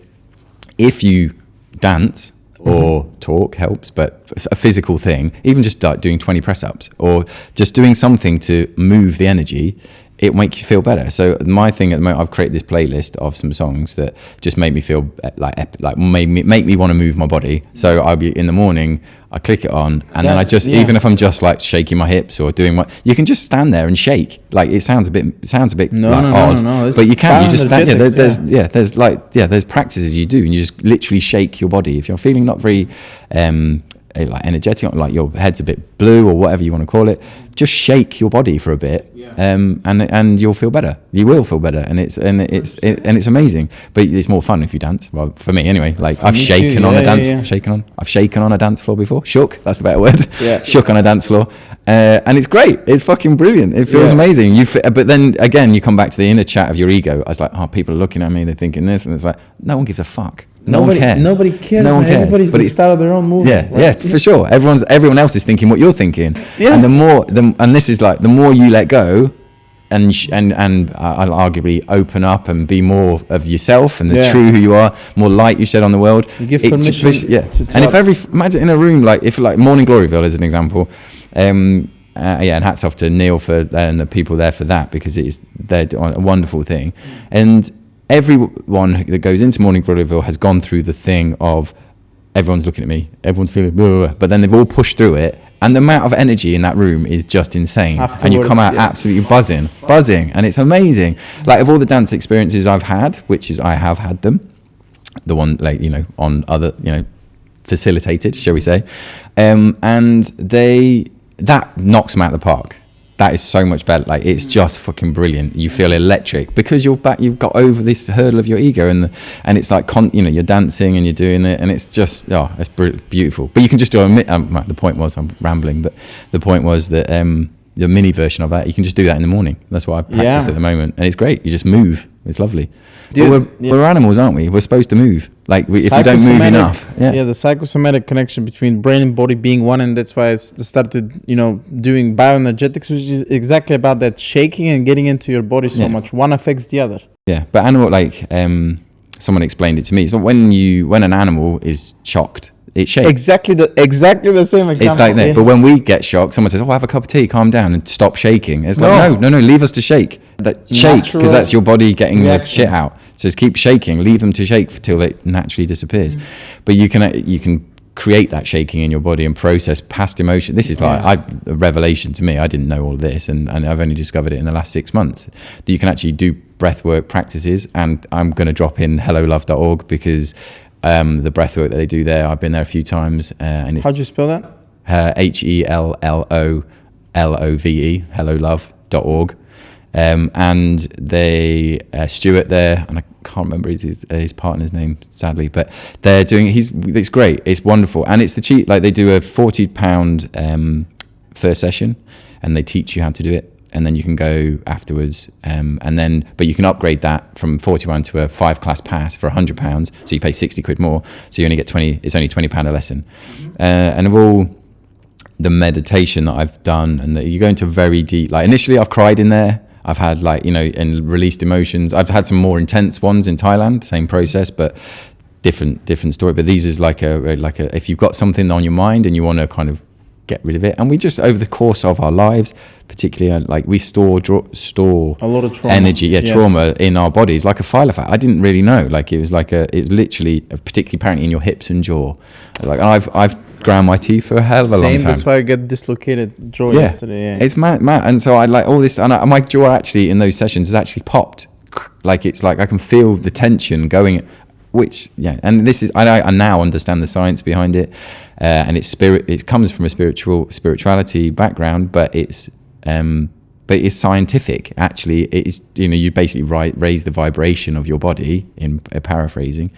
If you dance or talk helps, but a physical thing, even just like doing 20 press-ups or just doing something to move the energy, it makes you feel better. So my thing at the moment, I've created this playlist of some songs that just make me feel like make me want to move my body. So I'll be in the morning, I click it on, and then I just, even if I'm just like shaking my hips or doing what, you can just stand there and shake. Like it sounds a bit odd, but you can. You just stand. There's practices you do, and you just literally shake your body. If you're feeling not very like energetic, like your head's a bit blue or whatever you want to call it, just shake your body for a bit, and you'll feel better. You will feel better, and it's amazing. But it's more fun if you dance. Well, for me anyway. Like I've shaken on a dance floor before. Shook, that's the better word. Yeah. Shook on a dance floor, and it's great. It's fucking brilliant. It feels amazing. But then again, you come back to the inner chat of your ego. I was like, oh, people are looking at me, they're thinking this, and it's like, no one gives a fuck. No one cares. Nobody cares. No one cares. Everybody's the style of their own movement. Yeah, right? For sure. Everyone else is thinking what you're thinking. Yeah. And and this is like the more you let go, and I'll arguably open up and be more of yourself and the true who you are, more light you shed on the world. You give permission. And imagine in a room if Morning Gloryville is an example. And hats off to Neil and the people there for that, because they're a wonderful thing. And everyone that goes into Morning Gloryville has gone through the thing of everyone's looking at me, everyone's feeling blah, blah, blah, but then they've all pushed through it, and the amount of energy in that room is just insane. Afterwards, and you come out absolutely buzzing, and it's amazing. Like of all the dance experiences I've had, which is I have had them, the one on other facilitated, shall we say, and that knocks them out of the park. That is so much better. Like it's just fucking brilliant. You feel electric because you've got over this hurdle of your ego, and it's like you're dancing and you're doing it, and it's just it's beautiful. But you can just do the point was, I'm rambling, but the point was that the mini version of that, you can just do that in the morning. That's what I practice at the moment, and it's great. You just move. It's lovely. We're animals, aren't we? We're supposed to move. Like if you don't move enough. Yeah, the psychosomatic connection between brain and body being one, and that's why I started, doing bioenergetics, which is exactly about that shaking and getting into your body so much. One affects the other. Yeah, but animal, someone explained it to me. So when an animal is shocked, it shakes. Exactly the same example. It's like that. Yes. But when we get shocked, someone says, "Oh, have a cup of tea, calm down, and stop shaking." It's like, no, leave us to shake. Shake, because that's your body getting the shit out. So just keep shaking. Leave them to shake till it naturally disappears. But you can create that shaking in your body and process past emotion. This is a revelation to me. I didn't know all of this, and I've only discovered it in the last 6 months. That you can actually do breathwork practices, and I'm going to drop in hellolove.org because the breathwork that they do there, I've been there a few times. And it's, how'd you spell that? HELLOLOVE, hellolove.org. And they Stuart there, and I can't remember his partner's name sadly, but they're doing it's great, it's wonderful, and it's the cheap, like they do a £40 first session, and they teach you how to do it, and then you can go afterwards, but you can upgrade that from £41 to a 5-class pass for £100, so you pay £60 more, so you only get 20. It's only £20 a lesson. And of all the meditation that I've done, and that you go into very deep, like initially I've cried in there. I've had and released emotions. I've had some more intense ones in Thailand, same process, but different story. But these is like a if you've got something on your mind and you want to kind of get rid of it. And we just, over the course of our lives, particularly like we store a lot of trauma. energy, trauma in our bodies, like a file of. I didn't really know, like it was literally particularly apparently in your hips and jaw. Like I've ground my teeth for a hell of a long time. That's why I get dislocated jaw yesterday. Yeah, it's mad. And so I like all this, and my jaw actually in those sessions has actually popped. Like it's like I can feel the tension going. Which and this is I now understand the science behind it, and it's it comes from a spirituality background, but it's scientific. Actually, it is, you basically raise the vibration of your body, in paraphrasing,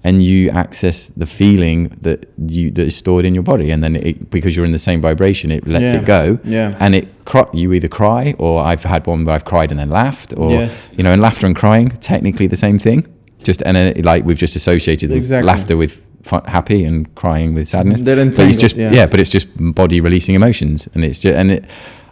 and you access the feeling that is stored in your body, and then because you're in the same vibration, it lets it go, and you either cry, or I've had one where I've cried and then laughed, or and laughter and crying, technically the same thing. We've just associated laughter with happy and crying with sadness. But it's just but it's just body releasing emotions, and it's just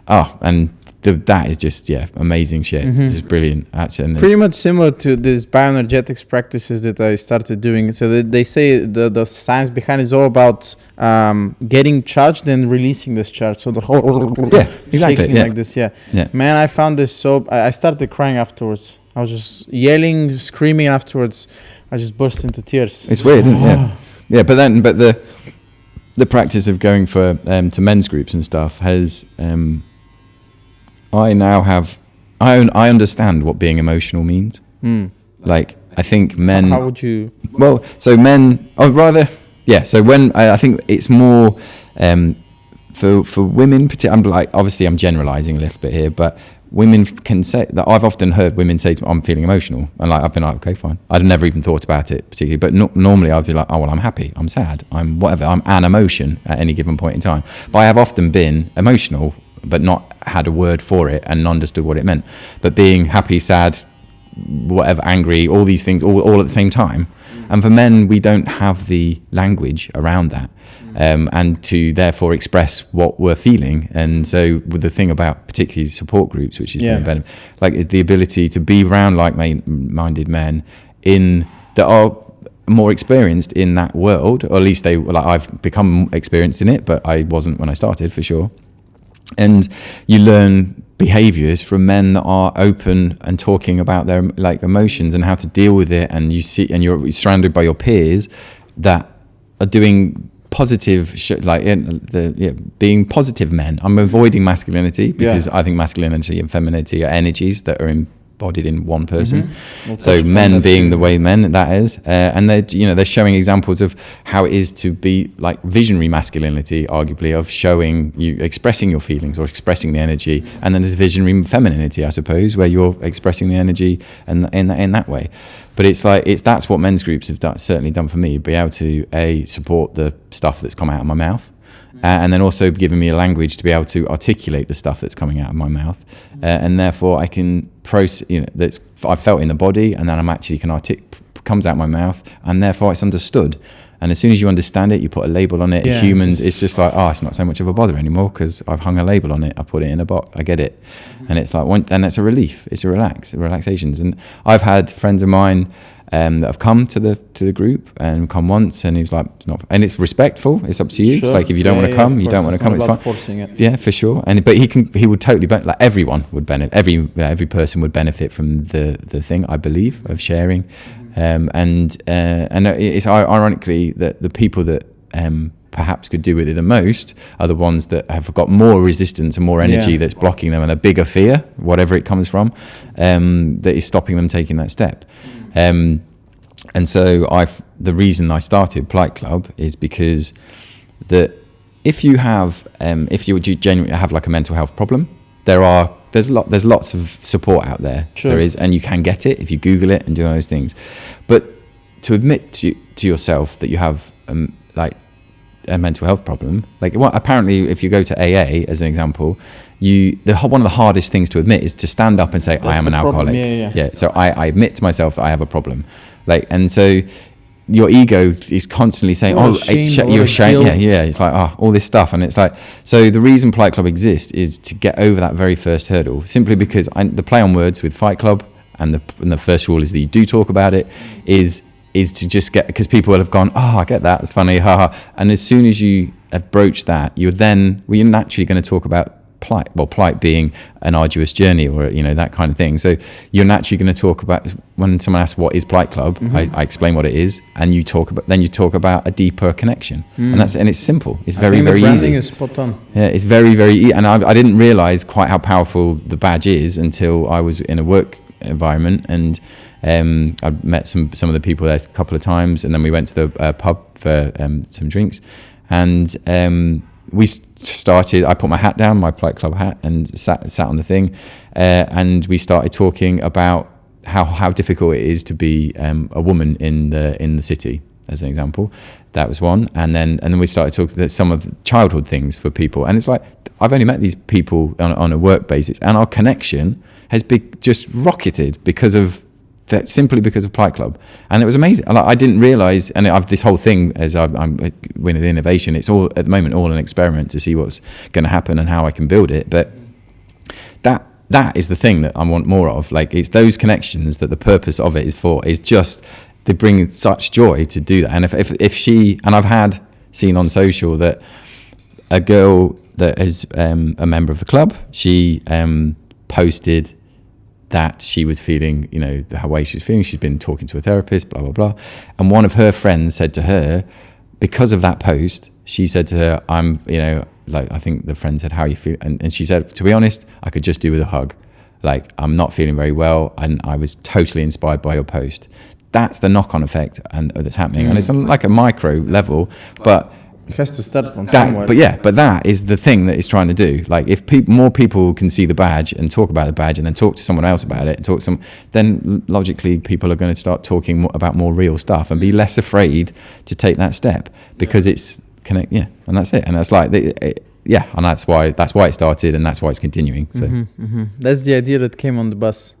that is just amazing shit. It's just brilliant. Actually, pretty much similar to these bioenergetics practices that I started doing. So they say the science behind it is all about getting charged and releasing this charge. So the whole exactly like this. Man, I found this so I started crying afterwards. I was just yelling, screaming afterwards. I just burst into tears. It's weird, isn't it? Yeah. But the practice of going for to men's groups and stuff has I now have I understand what being emotional means. Like I think men. How would you? Well, so men. So when I think it's more for women. I'm generalizing a little bit here, but. Women can say that. I've often heard women say to me, I'm feeling emotional, and I've been like, okay, fine. I'd never even thought about it particularly, but normally I'd be like, oh well, I'm happy, I'm sad, I'm whatever, I'm an emotion at any given point in time. But I have often been emotional but not had a word for it and understood what it meant. But being happy, sad, whatever, angry, all these things all at the same time. And for men, we don't have the language around that. And to therefore express what we're feeling. And so with the thing about particularly support groups, which is is the ability to be around like-minded men that are more experienced in that world, or at least I've become experienced in it, but I wasn't when I started, for sure. And you learn behaviors from men that are open and talking about their emotions and how to deal with it, and you're surrounded by your peers that are doing positive being positive men. I'm avoiding masculinity because I think masculinity and femininity are energies that are embodied in one person. So men being the way men that is, and they're showing examples of how it is to be like visionary masculinity, arguably, of showing you expressing your feelings or expressing the energy, and then there's visionary femininity, I suppose, where you're expressing the energy and in that way. But that's what men's groups have certainly done for me, be able to support the stuff that's come out of my mouth, and then also giving me a language to be able to articulate the stuff that's coming out of my mouth, and therefore I can process, that's I felt in the body, and then I'm actually comes out my mouth, and therefore it's understood. And as soon as you understand it, you put a label on it. Humans, it's just like, it's not so much of a bother anymore because I've hung a label on it. I put it in a box. I get it, and it's like, and it's a relief. It's relaxations. And I've had friends of mine that have come to the group and come once, and he was like, it's not, and it's respectful. It's up to you. Sure. It's like if you don't want to come, you don't want to come. It's fine. Forcing it. Yeah, for sure. But he would totally everyone would benefit. Every person would benefit from the thing, I believe, of sharing. And it's ironically that the people that perhaps could do with it the most are the ones that have got more resistance and more energy that's blocking them, and a bigger fear, whatever it comes from, that is stopping them taking that step. And so the reason I started Plight Club is because that if you genuinely have like a mental health problem, there's lots of support out there. Sure. There is, and you can get it if you Google it and do all those things. But to admit to yourself that you have a mental health problem, apparently if you go to AA as an example, one of the hardest things to admit is to stand up and say, I am an alcoholic. Yeah. So I admit to myself that I have a problem. And so your ego is constantly saying, you're ashamed. Yeah. It's like, all this stuff. And it's like, so the reason Plight Club exists is to get over that very first hurdle, simply because the play on words with Fight Club, and the first rule is that you do talk about it, is to just get, because people will have gone, I get that, it's funny, haha. And as soon as you have broached that, you're naturally going to talk about plight. Well, plight being an arduous journey, or that kind of thing. So you're naturally going to talk about, when someone asks what is Plight Club, I explain what it is, and you talk about a deeper connection, and it's simple. It's very, very easy. The branding is spot on. Yeah, it's very, very easy. And I didn't realize quite how powerful the badge is until I was in a work environment, and I met some of the people there a couple of times, and then we went to the pub for some drinks, and we started. I put my hat down, my Plight Club hat, and sat on the thing, and we started talking about how difficult it is to be a woman in the city, as an example. That was one, and then we started talking about some of the childhood things for people, and it's like I've only met these people on a work basis, and our connection has been just rocketed because of that, simply because of Plight Club. And it was amazing. I didn't realize, and I've this whole thing, as I'm winning the innovation, it's all at the moment all an experiment to see what's going to happen and how I can build it. But that is the thing that I want more of. Like, it's those connections that the purpose of it is just they bring such joy to do that. And if she, and I've seen on social that a girl that is a member of the club, she posted that she was feeling, the way she was feeling. She's been talking to a therapist, blah, blah, blah. And one of her friends said to her, because of that post, she said to her, I think the friend said, how are you feeling? And she said, to be honest, I could just do with a hug. Like, I'm not feeling very well, and I was totally inspired by your post. That's the knock-on effect that's happening. And it's on like a micro level, but it has to start from somewhere. But that is the thing that it's trying to do. Like, if more people can see the badge and talk about the badge, and then talk to someone else about it, and then logically people are going to start talking about more real stuff and be less afraid to take that step, because it's connect. Yeah, and that's it. And that's like, and that's why it started, and that's why it's continuing. So that's the idea that came on the bus.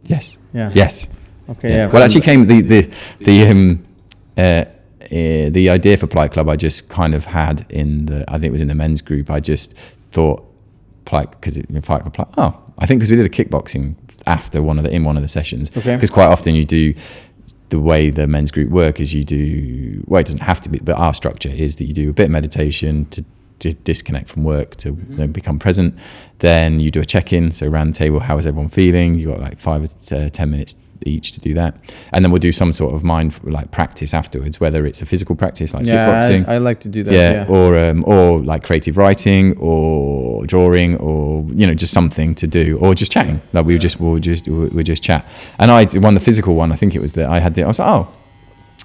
Yes. Yeah. Yes. Okay. Yeah. Well, actually, came the idea for Plight Club I just kind of had I think it was in the men's group. I just thought Plight, because I think because we did a kickboxing after one of the sessions. Okay. Because quite often you do, the way the men's group work is you do, well, it doesn't have to be, but our structure is that you do a bit of meditation to disconnect from work, to become present. Then you do a check-in, so around the table, how is everyone feeling? You got like 5 to 10 minutes each to do that, and then we'll do some sort of practice afterwards, whether it's a physical practice like kickboxing. I like to do that. Or like creative writing or drawing, or just something to do, or just chatting. Like we'll just chat. And I won the physical one. I think it was that I was like, oh,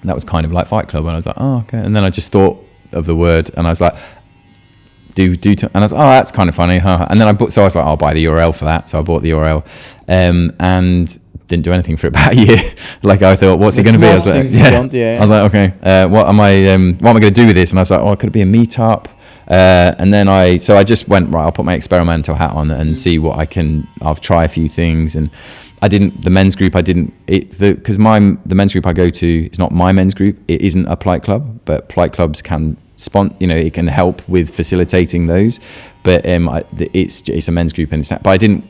that was kind of like Fight Club, and I was like, oh, okay. And then I just thought of the word, and I was like, and I was like, oh, that's kind of funny, huh? And then I was like, I'll buy the URL for that. So I bought the URL, and didn't do anything for about a year. Like, I thought, what's it going to be? I was like, I was like, okay, what am I going to do with this? And I was like, oh, could it be a meetup? And then I just went, right, I'll put my experimental hat on and see what I'll try a few things. And the men's group, because the men's group I go to, it's not my men's group. It isn't a Plight Club, but Plight Clubs can it can help with facilitating those. But it's a men's group, but I didn't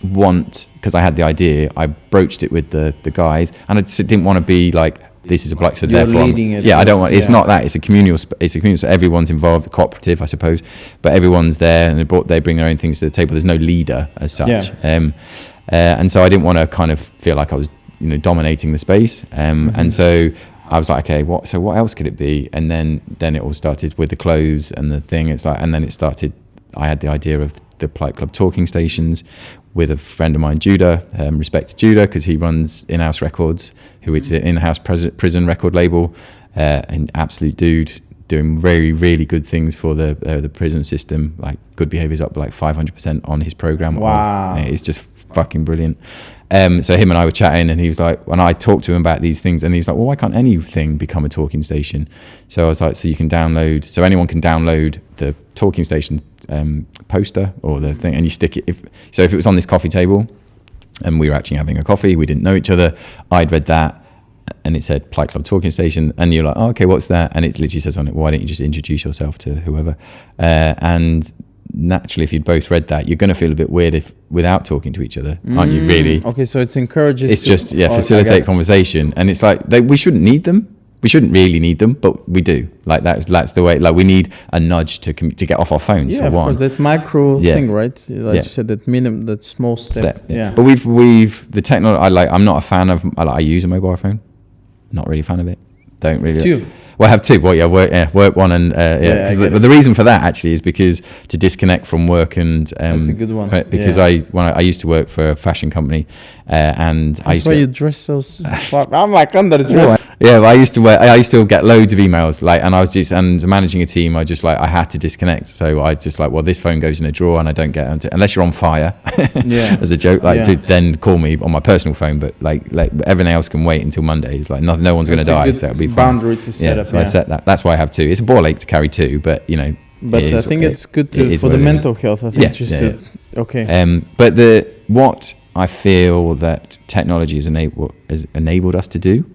want, because I had the idea, I broached it with the guys, and I just didn't want to be like, this is a Black, so therefore I don't want, it's not that, it's a communal, so everyone's involved, cooperative, I suppose, but everyone's there, and they bring their own things to the table. There's no leader as such. And so I didn't want to kind of feel like I was dominating the space, and so I was like, okay, what else could it be? And then it all started with the clothes and the thing. It's like, and then it started, I had the idea of the Plight Club talking stations with a friend of mine, Judah, respect to Judah, because he runs In-House Records, who is an in-house prison record label, an absolute dude, doing very, really good things for the prison system. Like, good behaviour's up like 500% on his program. Wow. It's just fucking brilliant. So him and I were chatting, and he was like, when I talked to him about these things, and he's like, well, why can't anything become a talking station? So I was like, so anyone can download the talking station poster or the thing, and you stick it. If it was on this coffee table and we were actually having a coffee, we didn't know each other, I'd read that and it said Plight Club talking station, and you're like, oh, okay, what's that? And it literally says on it, why don't you just introduce yourself to whoever? And naturally, if you'd both read that, you're going to feel a bit weird without talking to each other, aren't you, really? Okay, so it encourages, it's just facilitate conversation. And it's like, we shouldn't need them. We shouldn't really need them, but we do. Like that's the way. Like we need a nudge to get off our phones for of one. course, that micro thing, right? Like Yeah. you said, that small step. Yeah. But we've the technology. I'm not a fan of. I use a mobile phone. Not really a fan of it. Don't really. Two. Well, I have two. Well, work one and the reason for that actually is because to disconnect from work and that's a good one. Because I used to work for a fashion company and I used That's why to. you dress so. I'm like under the dress. Yeah, but I used to get loads of emails, like, and I was just, and managing a team, I had to disconnect. So I just like, well, this phone goes in a drawer and I don't get onto, unless you're on fire, as a joke, like to then call me on my personal phone, but like everything else can wait until Monday. It's like no one's going to die, so it'll be fine. Boundary to set up. So I set that. That's why I have two. It's a ball ache to carry two, but But I think it's good for the mental health. I think okay. But what I feel that technology has enabled us to do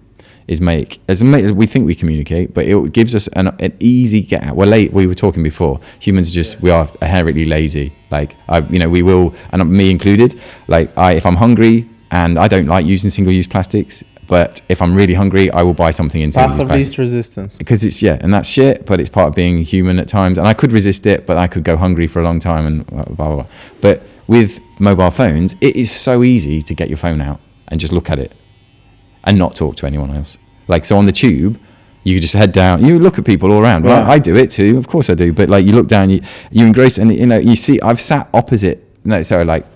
is we think we communicate, but it gives us an easy get out. We were talking before, humans we are inherently lazy. Like we will, and me included, like if I'm hungry and I don't like using single-use plastics, but if I'm really hungry, I will buy something in single-use plastic. Path of least resistance. Because and that's shit, but it's part of being human at times. And I could resist it, but I could go hungry for a long time and blah, blah, blah. But with mobile phones, it is so easy to get your phone out and just look at it and not talk to anyone else. Like, so on the tube, you just head down, you look at people all around. Well, I do it too, of course I do. But like, you look down, you engross, and you see, I've sat opposite, like,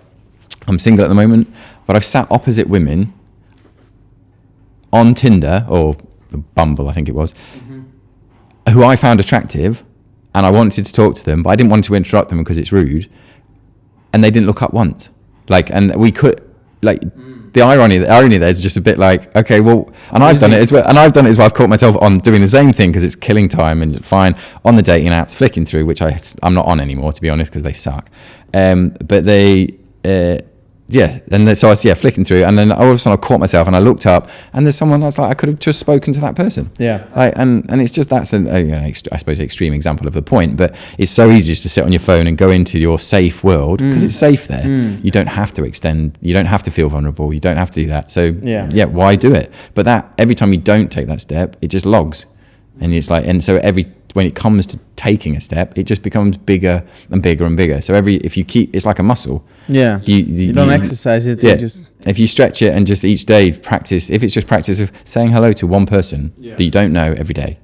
I'm single at the moment, but I've sat opposite women on Tinder, or Bumble, I think it was, who I found attractive, and I wanted to talk to them, but I didn't want to interrupt them because it's rude, and they didn't look up once. Like, and we could, like, the irony there is just a bit like, okay, well, and I've done it as well. I've caught myself on doing the same thing because it's killing time and fine on the dating apps, flicking through, which I'm not on anymore, to be honest, because they suck. But they, and so I was flicking through, and then all of a sudden I caught myself and I looked up, and there's someone that's like, I could have just spoken to that person. Yeah. And it's just, that's I suppose extreme example of the point, but it's so easy just to sit on your phone and go into your safe world because it's safe there. You don't have to extend, you don't have to feel vulnerable, you don't have to do that. So why do it? But that every time you don't take that step, it just logs, and it's like, and so when it comes to taking a step, it just becomes bigger and bigger and bigger. So if you keep, it's like a muscle. Yeah. You don't exercise it. Yeah. If you stretch it and just each day practice, if it's just practice of saying hello to one person that you don't know every day,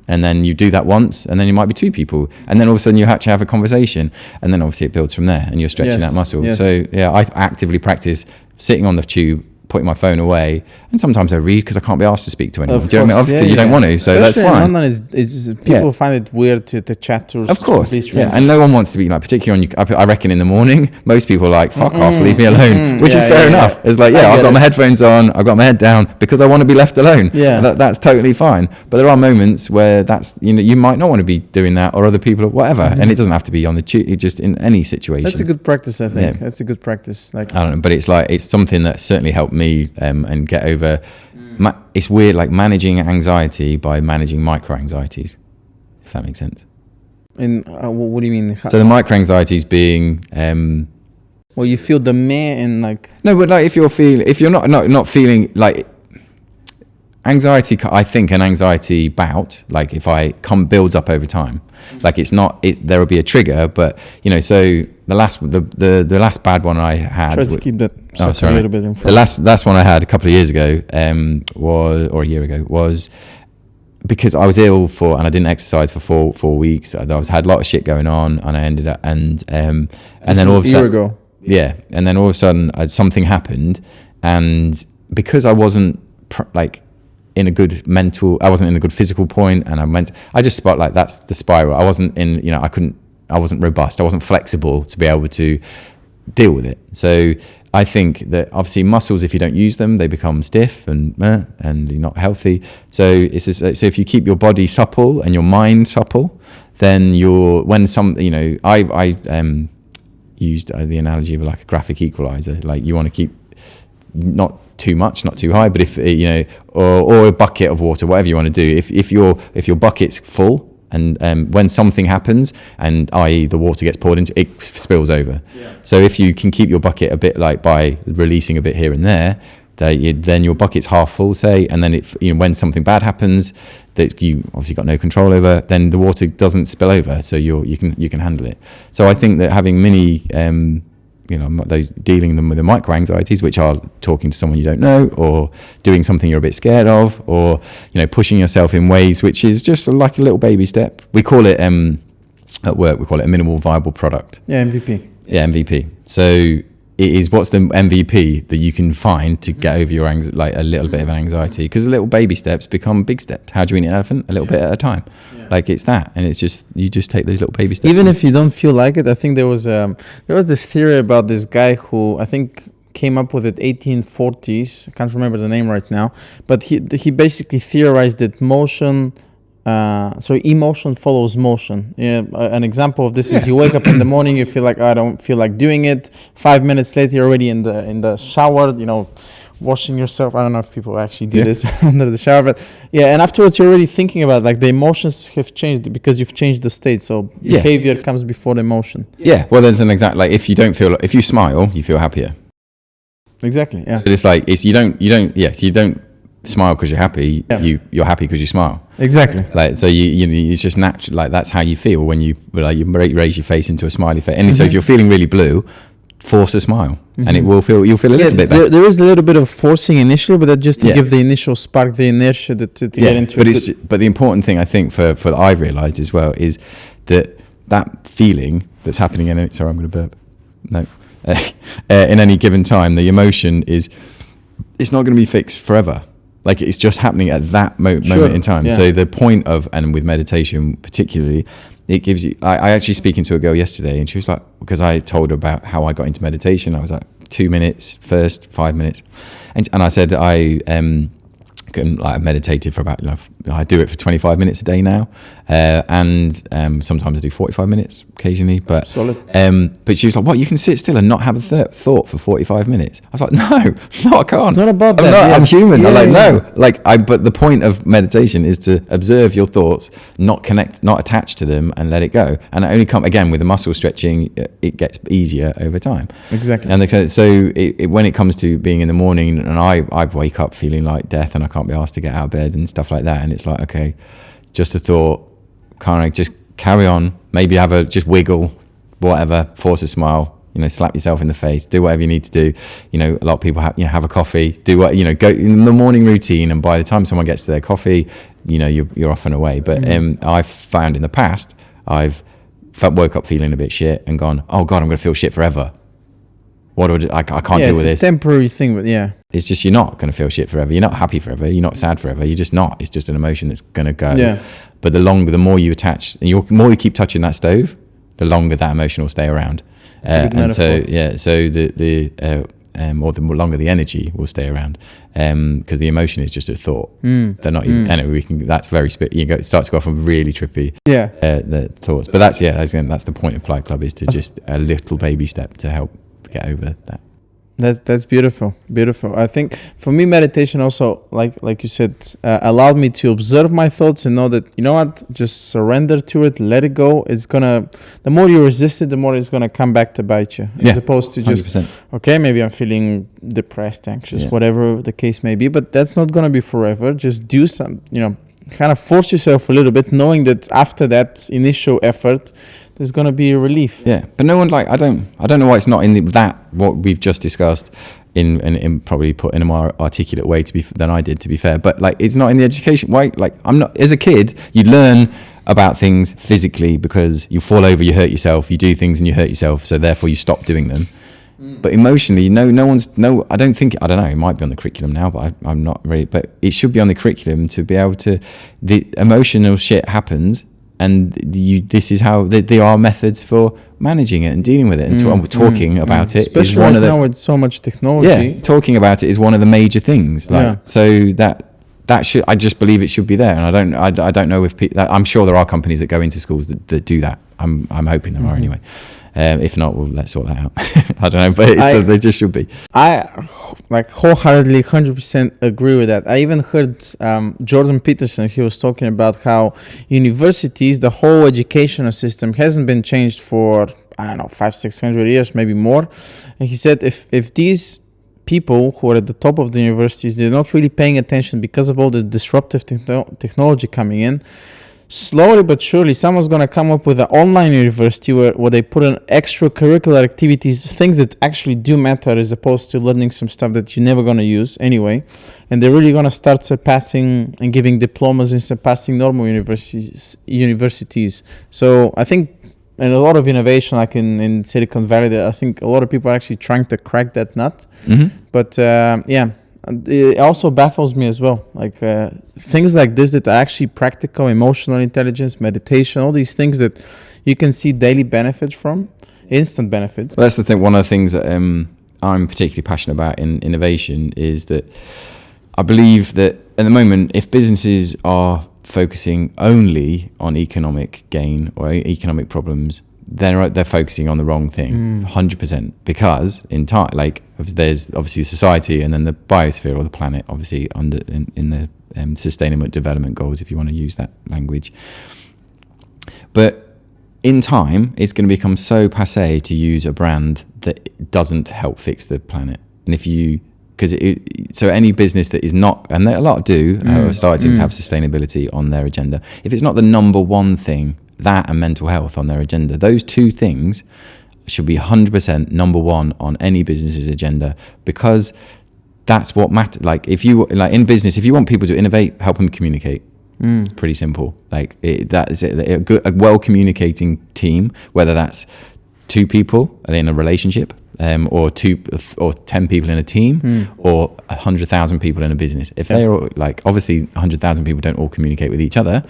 and then you do that once, and then it might be two people, and then all of a sudden you actually have a conversation, and then obviously it builds from there, and you're stretching that muscle. Yes. So I actively practice sitting on the tube, putting my phone away, and sometimes I read because I can't be asked to speak to anyone. Do you know what I mean? Obviously, you don't want to, so especially that's fine. London people find it weird to chat to. Of course, and no one wants to be like, particularly I reckon in the morning, most people are like, fuck off, leave me alone, which is fair enough. It's like, I've got my headphones on, I've got my head down because I want to be left alone. Yeah, that's totally fine. But there are moments where that's, you might not want to be doing that, or other people, or whatever, and it doesn't have to be on the tube. Just in any situation. That's a good practice, I think. Yeah. That's a good practice. Like, I don't know, but it's something that certainly helped me and get over. It's weird, like managing anxiety by managing micro anxieties, if that makes sense. And what do you mean? So the micro anxieties being well, you feel the meh and like, no, but like if you're not feeling like anxiety, I think an anxiety bout, like if builds up over time, like there will be a trigger, but so the last bad one I had. Try to keep that a little bit in front. The last one I had a couple of years ago or a year ago was because I was ill and I didn't exercise for four weeks. I had a lot of shit going on, and I ended up and then all of a sudden, a year ago. Yeah, and then all of a sudden something happened, and because I wasn't in a good I wasn't in a good physical point, and I just spot like that's the spiral. I wasn't I wasn't robust, I wasn't flexible to be able to deal with it. So I think that obviously muscles, if you don't use them, they become stiff and you're not healthy. So so if you keep your body supple and your mind supple, then I used the analogy of like a graphic equalizer. Like you want to keep not too much, not too high, but if or a bucket of water, whatever you want to do. If your bucket's full, and when something happens, and i.e. the water gets poured into, it spills over. Yeah. So if you can keep your bucket a bit like by releasing a bit here and there, then your bucket's half full, say, and then when something bad happens that you obviously got no control over, then the water doesn't spill over, so you can handle it. So I think that having mini those dealing them with the micro anxieties, which are talking to someone you don't know, or doing something you're a bit scared of, or pushing yourself in ways which is just like a little baby step. We call it at work, we call it a minimal viable product. Yeah, MVP. Yeah, MVP. So it is what's the MVP that you can find to get over your a little bit of an anxiety, because little baby steps become big steps. How do you eat an elephant? A little bit at a time. Like it's that, and it's just you just take those little baby steps. Even if you don't feel like it, I think there was this theory about this guy who I think came up with it 1840s. I can't remember the name right now, but he basically theorized that emotion follows motion. An example of this is you wake up in the morning, you feel like I don't feel like doing it. 5 minutes later, you're already in the shower, washing yourself. I don't know if people actually do this under the shower, but and afterwards you're already thinking about the emotions have changed because you've changed the state. So behavior comes before the emotion. Yeah, well, there's an exact if you smile, you feel happier. Exactly. Yeah. But you don't smile because you're happy. You're happy because you smile. Exactly. So it's just natural. That's how you feel when you raise your face into a smiley face. And so if you're feeling really blue, force a smile, and you'll feel a little bit better. There is a little bit of forcing initially, but that's just to give the initial spark, the inertia to get into it. But the important thing I think for I've realised as well is that feeling that's happening sorry, I'm going to burp. No. In any given time, the emotion it's not going to be fixed forever. It's just happening at that moment in time. Yeah. So the point and with meditation particularly, it gives you, I actually speaking to a girl yesterday, and she was like, because I told her about how I got into meditation, I was like 2 minutes first, 5 minutes. And I said, I meditated for about, I do it for 25 minutes a day now. And sometimes I do 45 minutes occasionally, but solid. But she was like, what, you can sit still and not have a thought for 45 minutes? I was like, no, I can't. It's not about that. I'm human. I'm no. But the point of meditation is to observe your thoughts, not attach to them, and let it go. And it only come again with the muscle stretching, it gets easier over time. Exactly. And so when it comes to being in the morning, and I wake up feeling like death, and I can't be asked to get out of bed and stuff like that, and it's like, okay, just a thought, kind of just carry on, maybe just wiggle, whatever, force a smile, slap yourself in the face, do whatever you need to do. A lot of people have a coffee, do what, go in the morning routine, and by the time someone gets to their coffee, you're off and away. But I've found in the past, I've woke up feeling a bit shit and gone, oh God, I'm going to feel shit forever. What do I do? I can't deal with this. It's a temporary thing, but it's just, you're not going to feel shit forever. You're not happy forever. You're not sad forever. You're just not. It's just an emotion that's going to go. Yeah. But the more you attach, and the more you keep touching that stove, the longer that emotion will stay around. And so the longer the energy will stay around, because the emotion is just a thought. They're not even. Anyway, that's very it starts to go off on really trippy. The thoughts. But that's the point of Plight Club, is to just a little baby step to help get over that. That's beautiful. I think for me, meditation also, like you said, allowed me to observe my thoughts and know that, just surrender to it, let it go. The more you resist it, the more it's gonna come back to bite you, as opposed to just 100%. Okay, maybe I'm feeling depressed, anxious, whatever the case may be, but that's not gonna be forever. Just do some, kind of force yourself a little bit, knowing that after that initial effort, there's going to be a relief. Yeah, but no one I don't know why it's not in what we've just discussed in probably put in a more articulate way than I did, to be fair. But it's not in the education. Why? I'm not, as a kid, you learn about things physically because you fall over, you hurt yourself, you do things and you hurt yourself, so therefore you stop doing them. But emotionally, I don't know, it might be on the curriculum now, but I'm not really, but it should be on the curriculum to be able to, the emotional shit happens, and this is how there are methods for managing it and dealing with it, and talking about it. Especially is one right now with so much technology. Yeah, talking about it is one of the major things. So that should, I just believe it should be there, and I don't know if I'm sure there are companies that go into schools that do that. I'm hoping there are anyway. If not, well, let's sort that out. I don't know, but they just should be. I wholeheartedly 100% agree with that. I even heard Jordan Peterson. He was talking about how universities, the whole educational system hasn't been changed for 500-600 years, maybe more. And he said if these people who are at the top of the universities, they're not really paying attention because of all the disruptive technology coming in. Slowly but surely, someone's going to come up with an online university where they put in extracurricular activities, things that actually do matter, as opposed to learning some stuff that you're never going to use anyway. And they're really going to start surpassing and giving diplomas and surpassing normal universities. So I think, and a lot of innovation, like in Silicon Valley, I think a lot of people are actually trying to crack that nut. But it also baffles me as well. Like things like this that are actually practical, emotional intelligence, meditation, all these things that you can see daily benefits from, instant benefits. Well, that's the thing. One of the things that I'm particularly passionate about in innovation is that I believe that at the moment, if businesses are focusing only on economic gain or economic problems, they're focusing on the wrong thing, 100%. Because in time, like there's obviously society and then the biosphere or the planet, obviously in the sustainable development goals, if you want to use that language. But in time, it's going to become so passé to use a brand that doesn't help fix the planet. And if you so any business that is not, and a lot do, are starting to have sustainability on their agenda. If it's not the number one thing, that and mental health on their agenda, those two things should be 100% number one on any business's agenda, because that's what matters. Like in business, if you want people to innovate, help them communicate. It's pretty simple. Like that is a well communicating team, whether that's two people in a relationship, or 10 people in a team, or 100,000 people in a business. If they're all, like, obviously 100,000 people don't all communicate with each other,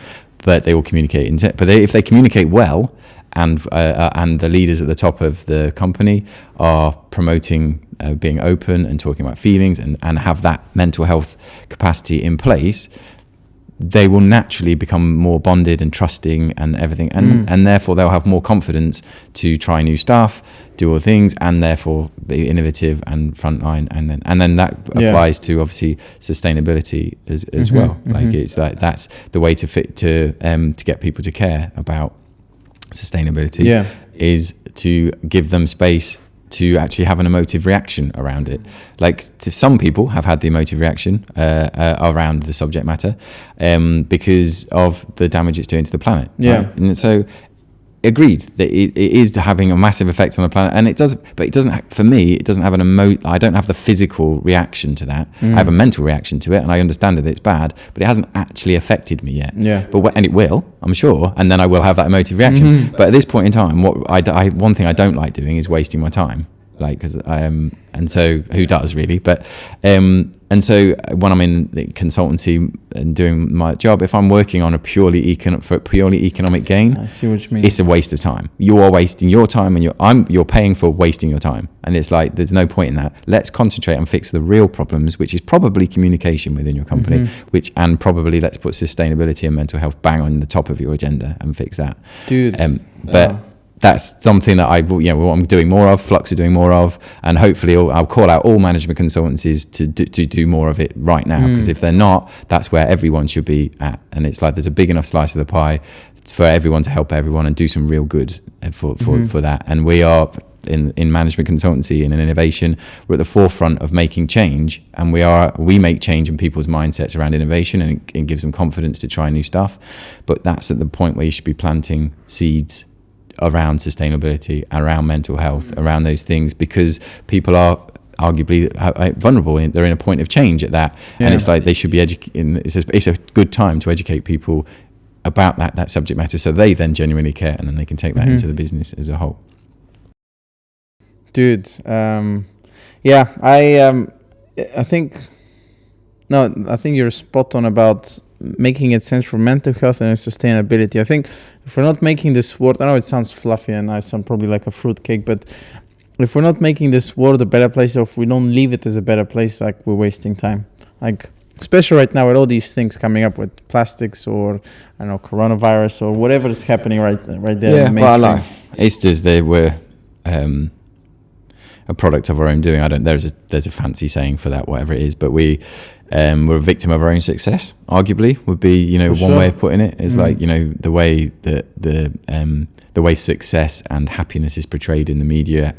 but they all communicate. If they communicate well, and the leaders at the top of the company are promoting being open and talking about feelings and have that mental health capacity in place, they will naturally become more bonded and trusting and everything, and therefore they'll have more confidence to try new stuff, do all things, and therefore be innovative and frontline, and then that applies to obviously sustainability as well. Like it's like that's the way to get people to care about sustainability is to give them space to actually have an emotive reaction around it. Like some people have had the emotive reaction around the subject matter because of the damage it's doing to the planet. Right? And so agreed that it is having a massive effect on the planet, and it does, but it doesn't, for me, it doesn't have I don't have the physical reaction to that. I have a mental reaction to it, and I understand that it's bad, but it hasn't actually affected me yet. And it will, I'm sure, and then I will have that emotive reaction. But at this point in time, one thing I don't like doing is wasting my time. Like, because and so who does really? But and so when I'm in the consultancy and doing my job, if I'm working on a purely economic gain, I see what you mean. It's a waste of time. You are wasting your time, and you're paying for wasting your time. And it's like there's no point in that. Let's concentrate and fix the real problems, which is probably communication within your company, and probably let's put sustainability and mental health bang on the top of your agenda and fix that, dude. But that's something that what I'm doing more of, Flux are doing more of, and hopefully I'll call out all management consultancies to do more of it right now, because if they're not, that's where everyone should be at. And it's like there's a big enough slice of the pie for everyone to help everyone and do some real good for that. And we are in management consultancy and in innovation, we're at the forefront of making change, and we make change in people's mindsets around innovation, and it gives them confidence to try new stuff. But that's at the point where you should be planting seeds around sustainability, around mental health, around those things, because people are arguably vulnerable. They're in a point of change at that, and it's like they should be it's a good time to educate people about that subject matter, so they then genuinely care, and then they can take that into the business as a whole. Dude, I think you're spot on about making it central mental health and sustainability. I think if we're not making this word, I know it sounds fluffy and I sound probably like a fruitcake, but if we're not making this world a better place, or if we don't leave it as a better place, like, we're wasting time. Like, especially right now with all these things coming up with plastics, or I don't know, coronavirus, or whatever is happening right there. Yeah, well, it's just we're a product of our own doing. There's a fancy saying for that, whatever it is, but we're a victim of our own success, arguably, would be one way of putting it. It's like the way that the way success and happiness is portrayed in the media,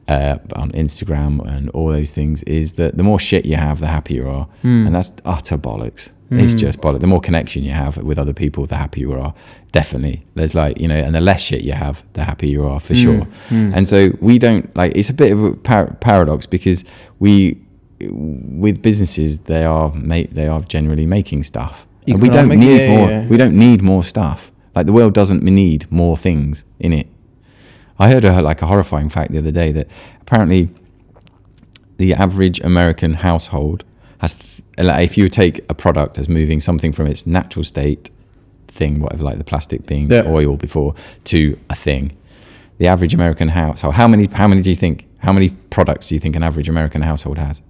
on Instagram and all those things, is that the more shit you have, the happier you are. And that's utter bollocks. It's just bollocks. The more connection you have with other people, the happier you are. Definitely. There's like, you know, and the less shit you have, the happier you are, for sure. And so we don't, like, it's a bit of a paradox, because with businesses, they are generally making stuff. And we don't need more. We don't need more stuff. Like, the world doesn't need more things in it. I heard a horrifying fact the other day that apparently the average American household has, if you take a product as moving something from its natural state thing, whatever, like the plastic being oil before, to a thing, the average American household, how many products do you think an average American household has?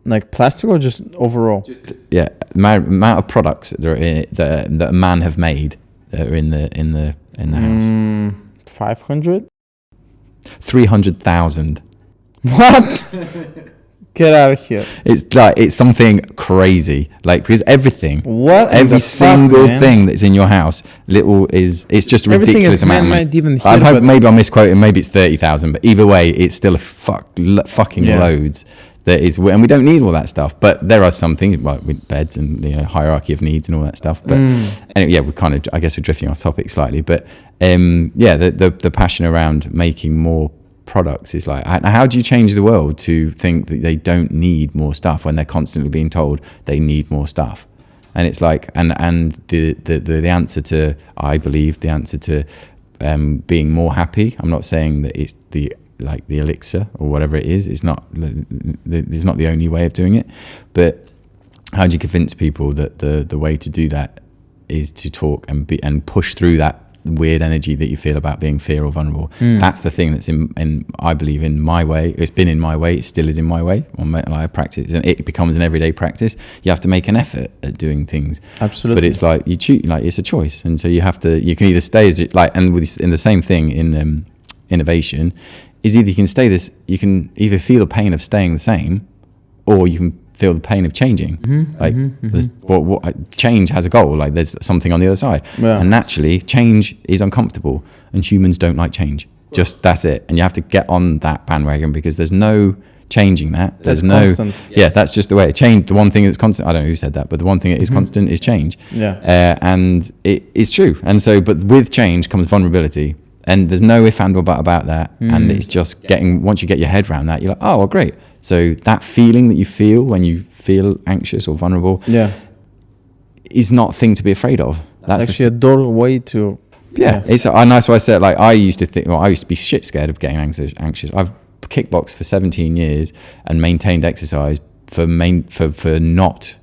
Like plastic, or just overall? Yeah, amount of products that a man have made that are in the house. 500? 300,000. What? Get out of here. It's something crazy. Like, because everything, every single thing that's in your house, it's just a ridiculous amount. Maybe I'm misquoting, maybe it's 30,000, but either way, it's still fucking loads. And we don't need all that stuff, but there are some things, like with beds and, you know, hierarchy of needs and all that stuff. But anyway, we're kind of, I guess we're drifting off topic slightly, but the passion around making more products is like, how do you change the world to think that they don't need more stuff when they're constantly being told they need more stuff? And it's like, and the answer to, I believe, the answer to being more happy, I'm not saying that it's the elixir or whatever it is. It's not the only way of doing it, but how do you convince people that the way to do that is to talk and push through that weird energy that you feel about being fear or vulnerable? That's the thing that's in I believe, in my way. It's been in my way, it still is in my way on my practice, and it becomes an everyday practice. You have to make an effort at doing things. Absolutely. But it's like you choose, like, it's a choice, and so you can either stay as it, like, and in the same thing in innovation, is either you can either feel the pain of staying the same, or you can feel the pain of changing. Change has a goal. Like, there's something on the other side, and naturally, change is uncomfortable, and humans don't like change. Just that's it, and you have to get on that bandwagon, because there's no changing that. There's constant. That's just the way it changed. The one thing that's constant, I don't know who said that, but the one thing that is constant is change. And it is true. And so, but with change comes vulnerability. And there's no if and or but about that. And it's just once you get your head around that, you're like, oh, well, great. So that feeling that you feel when you feel anxious or vulnerable is not a thing to be afraid of. That's actually a doorway to... It's nice. So I said, like, I used to be shit scared of getting anxious. I've kickboxed for 17 years and maintained exercise to enable me not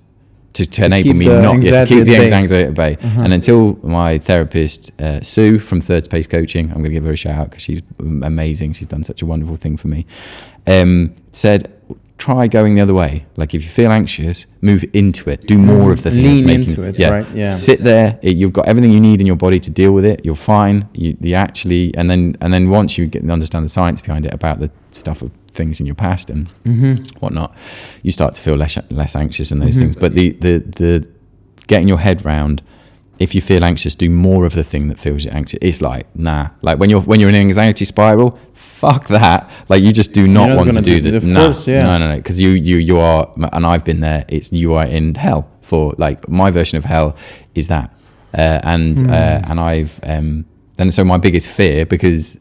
to keep the anxiety at bay. And until my therapist, Sue from Third Space Coaching, I'm going to give her a shout out because she's amazing. She's done such a wonderful thing for me. Said, try going the other way. Like, if you feel anxious, move into it. Do more of the things. Lean into it, right? Yeah. Sit there. You've got everything you need in your body to deal with it. You're fine. You actually, and then once you understand the science behind it about the stuff of things in your past and whatnot, you start to feel less anxious and those things. But the getting your head round, if you feel anxious, do more of the thing that feels you anxious. It's like, nah. Like, when you're in an anxiety spiral, fuck that. Like, you just do not want to do that. No. Because you are, and I've been there. You are in hell. For, like, my version of hell is that, and I've and so my biggest fear, because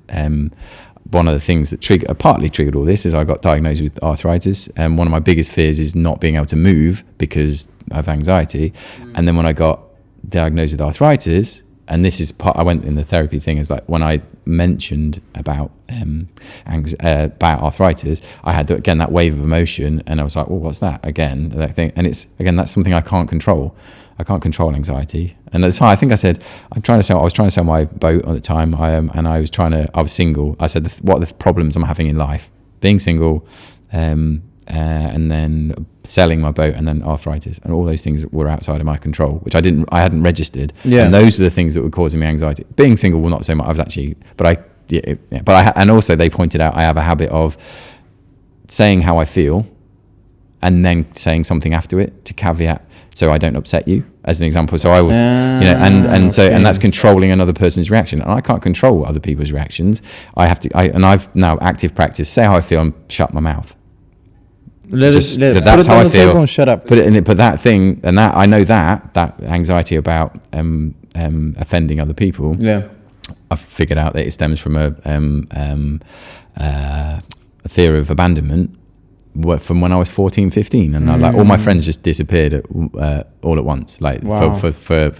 one of the things that partly triggered all this is I got diagnosed with arthritis, and one of my biggest fears is not being able to move because of anxiety. And then when I got diagnosed with arthritis, and this is I went in the therapy thing, is like, when I mentioned about arthritis, I had that wave of emotion, and I was like, well, what's that again? That thing, and it's that's something I can't control. I can't control anxiety. And at the time, I think I said, I was trying to sell my boat at the time. I was single. I said, what are the problems I'm having in life? Being single, and then selling my boat, and then arthritis, and all those things were outside of my control, which I hadn't registered. And those are the things that were causing me anxiety. Being single, well, not so much. And also they pointed out I have a habit of saying how I feel, and then saying something after it to caveat. so I don't upset you, as an example. So I was, and that's controlling another person's reaction, and I can't control other people's reactions. I've now active practice, say how I feel and shut my mouth. That's how I feel. Shut up. Put that thing, and that I know that anxiety about offending other people. Yeah. I've figured out that it stems from a fear of abandonment from when I was 14, 15, and all my friends just disappeared all at once. Like, wow.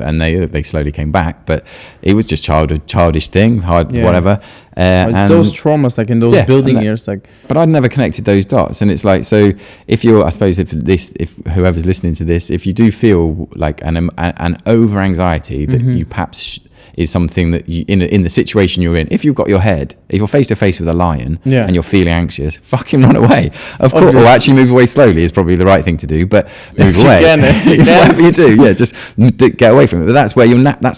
And they slowly came back, but it was just childish thing, whatever. And those traumas, like in those building years, like. But I'd never connected those dots, and it's like, so if you're, I suppose, if whoever's listening to this, if you do feel like an over anxiety that you perhaps is something that you in the situation you're in, if you've got if you're face to face with a lion and you're feeling anxious, fucking run away. Of course, or actually move away slowly is probably the right thing to do, but move away. Whatever you do, just get away from it. But that's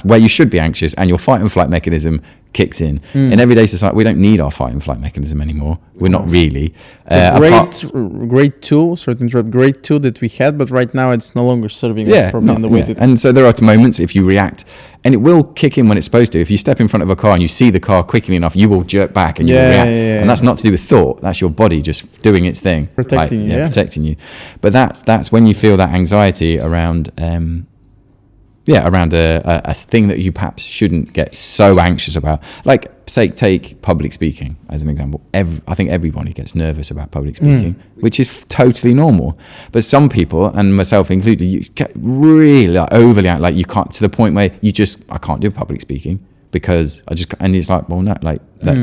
where you should be anxious, and your fight and flight mechanism kicks in. In everyday society, we don't need our fight and flight mechanism anymore. We're not really. It's a great tool that we had, but right now it's no longer serving us probably in the way that. And so there are moments if you react, and it will kick in when it's supposed to. If you step in front of a car and you see the car quickly enough, you will jerk back and you will react. And that's not to do with thought. That's your body just doing its thing, protecting you. But that's when you feel that anxiety around. Around a thing that you perhaps shouldn't get so anxious about. Like, take public speaking as an example. I think everybody gets nervous about public speaking, which is totally normal. But some people, and myself included, you get really overly like you can't, to the point where I can't do public speaking because and it's like, well, no, like that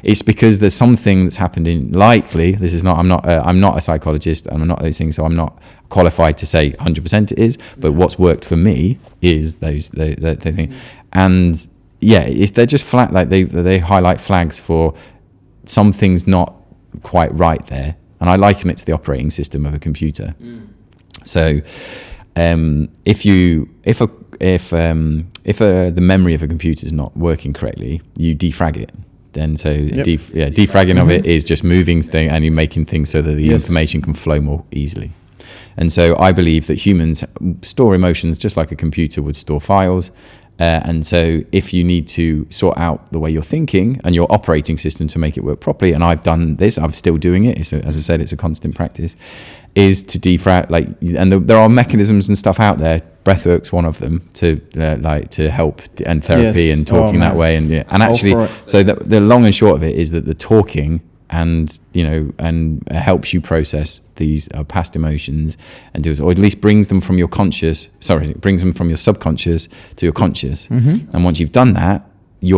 it's because there's something that's happened I'm not a psychologist, and I'm not those things, so I'm not qualified to say 100% it is, but what's worked for me is the thing. And if they're just flat, like they highlight flags for something's not quite right there, and I liken it to the operating system of a computer. So if the memory of a computer is not working correctly, you defrag it. Then defragging of it is just moving things, and you're making things so that the information can flow more easily. And so I believe that humans store emotions just like a computer would store files. And so if you need to sort out the way you're thinking and your operating system to make it work properly, and I've done this, I'm still doing it. As I said, it's a constant practice, is to defrag, there are mechanisms and stuff out there. Breathwork's one of them to help, and therapy and talking that way. And actually, so the long and short of it is that the talking and helps you process these past emotions and or at least brings them from your subconscious to your conscious. And once you've done that, you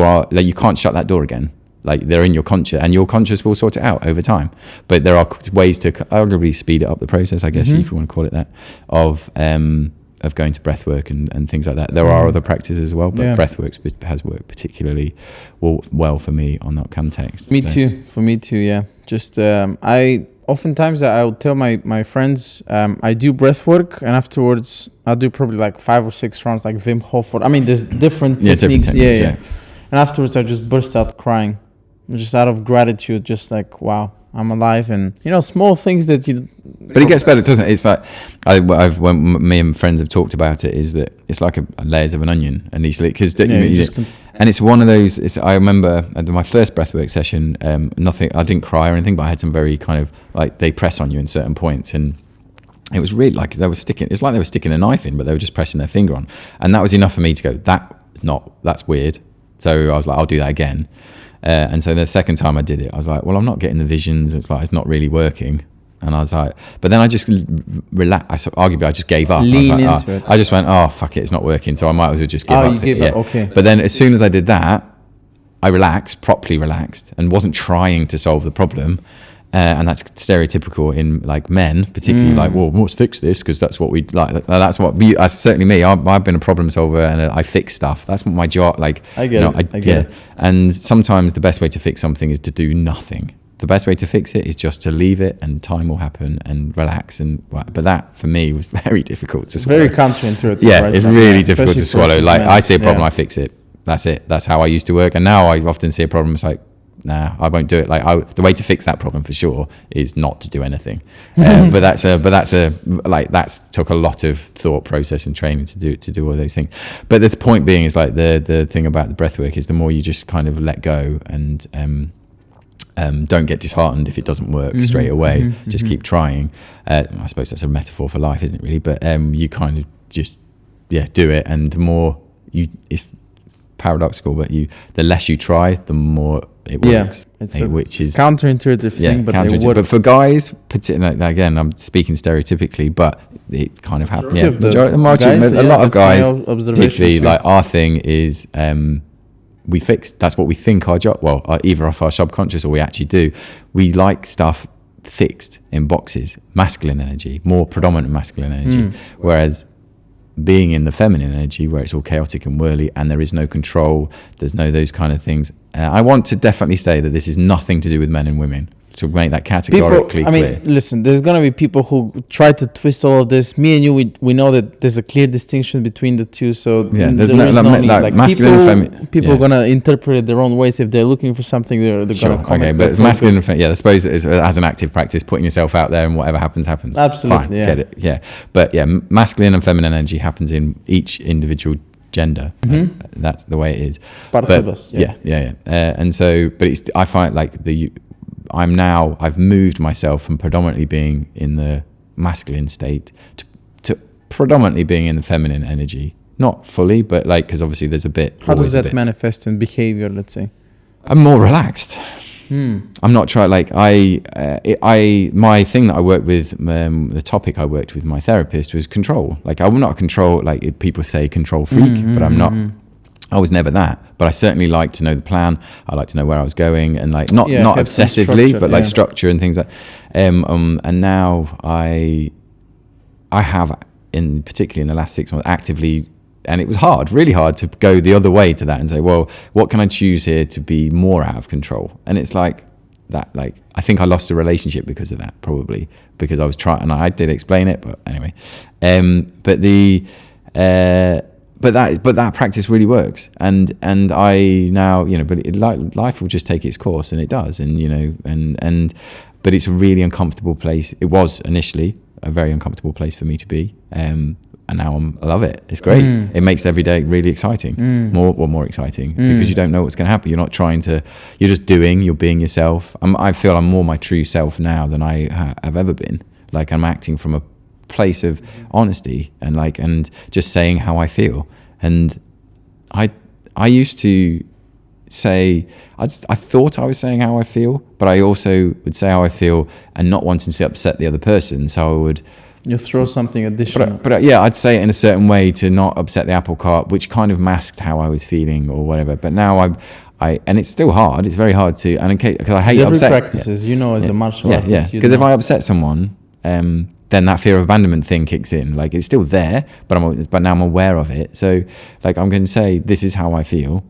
can't shut that door again. Like, they're in your conscious, and your conscious will sort it out over time. But there are ways to arguably speed it up the process, I guess, if you want to call it that, of going to breathwork and things like that. There are other practices as well, but breathwork has worked particularly well for me on that context. For me too, yeah. Just oftentimes I'll tell my friends I do breathwork, and afterwards I'll do probably like 5 or 6 rounds, like Wim Hof. There's different techniques. And afterwards I just burst out crying, just out of gratitude, just like, wow, I'm alive. And small things that you. But it gets better, doesn't it? It's like when me and friends have talked about it, is that it's like layers of an onion, and and it's one of those. I remember at my first breathwork session, I didn't cry or anything, but I had some very kind of like, they press on you in certain points, and it was really like they were sticking. It's like they were sticking a knife in, but they were just pressing their finger on, and that was enough for me to go, that's weird. So I was like, I'll do that again. And so the second time I did it, I was like, well, I'm not getting the visions. It's like, it's not really working. And I was like, but then I just relaxed. Arguably, I just gave up. I just went, oh, fuck it, it's not working. So I might as well just give up. You gave up, okay. But then as soon as I did that, I properly relaxed, and wasn't trying to solve the problem. And that's stereotypical in like men, particularly like, well, let's fix this because that's what we like. That's what certainly me. I've been a problem solver, and I fix stuff. That's what my job. Like, I get it. And sometimes the best way to fix something is to do nothing. The best way to fix it is just to leave it, and time will happen, and relax. But that for me was very difficult to swallow. Very counterintuitive. Yeah, right? It's really difficult to swallow. Like, I see a problem, I fix it. That's it. That's how I used to work. And now I often see a problem. It's like, nah, I won't do it. Like the way to fix that problem for sure is not to do anything. But that's took a lot of thought process and training to do all those things. But the point being is like the thing about the breath work is the more you just kind of let go and don't get disheartened if it doesn't work straight away. Just keep trying. I suppose that's a metaphor for life, isn't it really? But you kind of just do it, and the more it's paradoxical, but the less you try, the more it works. Which is counterintuitive thing, but it works. But for guys, particularly, again, I'm speaking stereotypically, but it kind of happens. Yeah, a lot of guys, particularly like our thing is we fix. That's what we think our job. Well, either off our subconscious or we actually do. We like stuff fixed in boxes, masculine energy, more predominant masculine energy, whereas being in the feminine energy where it's all chaotic and whirly and there is no control, there's no those kind of things. I want to definitely say that this is nothing to do with men and women, to make that categorically clear. I mean, listen, there's going to be people who try to twist all of this. Me and you, we know that there's a clear distinction between the two. So there's no need. Like masculine and feminine. People are going to interpret it their own ways. If they're looking for something, they're going to comment. Okay, but it's masculine and feminine. I suppose as an active practice, putting yourself out there and whatever happens. Absolutely, fine, get it. Yeah, but masculine and feminine energy happens in each individual gender. That's the way it is. Part of us. And so, but I find like I've moved myself from predominantly being in the masculine state to predominantly being in the feminine energy. Not fully, but like, because obviously there's a bit. How does that manifest in behavior, let's say? I'm more relaxed. I'm not trying, like, my thing that I worked with, the topic I worked with my therapist was control. Like, I'm not a control, like people say control freak, but I'm not. I was never that, but I certainly like to know the plan. I like to know where I was going, and like not obsessively, but like structure and things like. And now I have, particularly in the last 6 months, actively, and it was really hard to go the other way to that and say, well, what can I choose here to be more out of control? And it's like that. Like I think I lost a relationship because of that, probably because I was trying, and I did explain it, but anyway. But that practice really works, and I now, but life will just take its course, and it does, and but it's a really uncomfortable place. It was initially a very uncomfortable place for me to be, and now I love it. It's great. It makes every day really exciting, more exciting, because you don't know what's going to happen. You're not trying to. You're just doing. You're being yourself. I feel I'm more my true self now than I have ever been. Like I'm acting from a place of honesty and just saying how I feel. And I used to say I thought I was saying how I feel, but I also would say how I feel and not wanting to upset the other person. So I would throw something additional. But I'd say it in a certain way to not upset the apple cart, which kind of masked how I was feeling or whatever. But now I and it's still hard. It's very hard to, and because I hate upsetting. Practices, as a martial artist. Because if I upset someone, then that fear of abandonment thing kicks in. Like it's still there, but now I'm aware of it. So like I'm going to say, this is how I feel,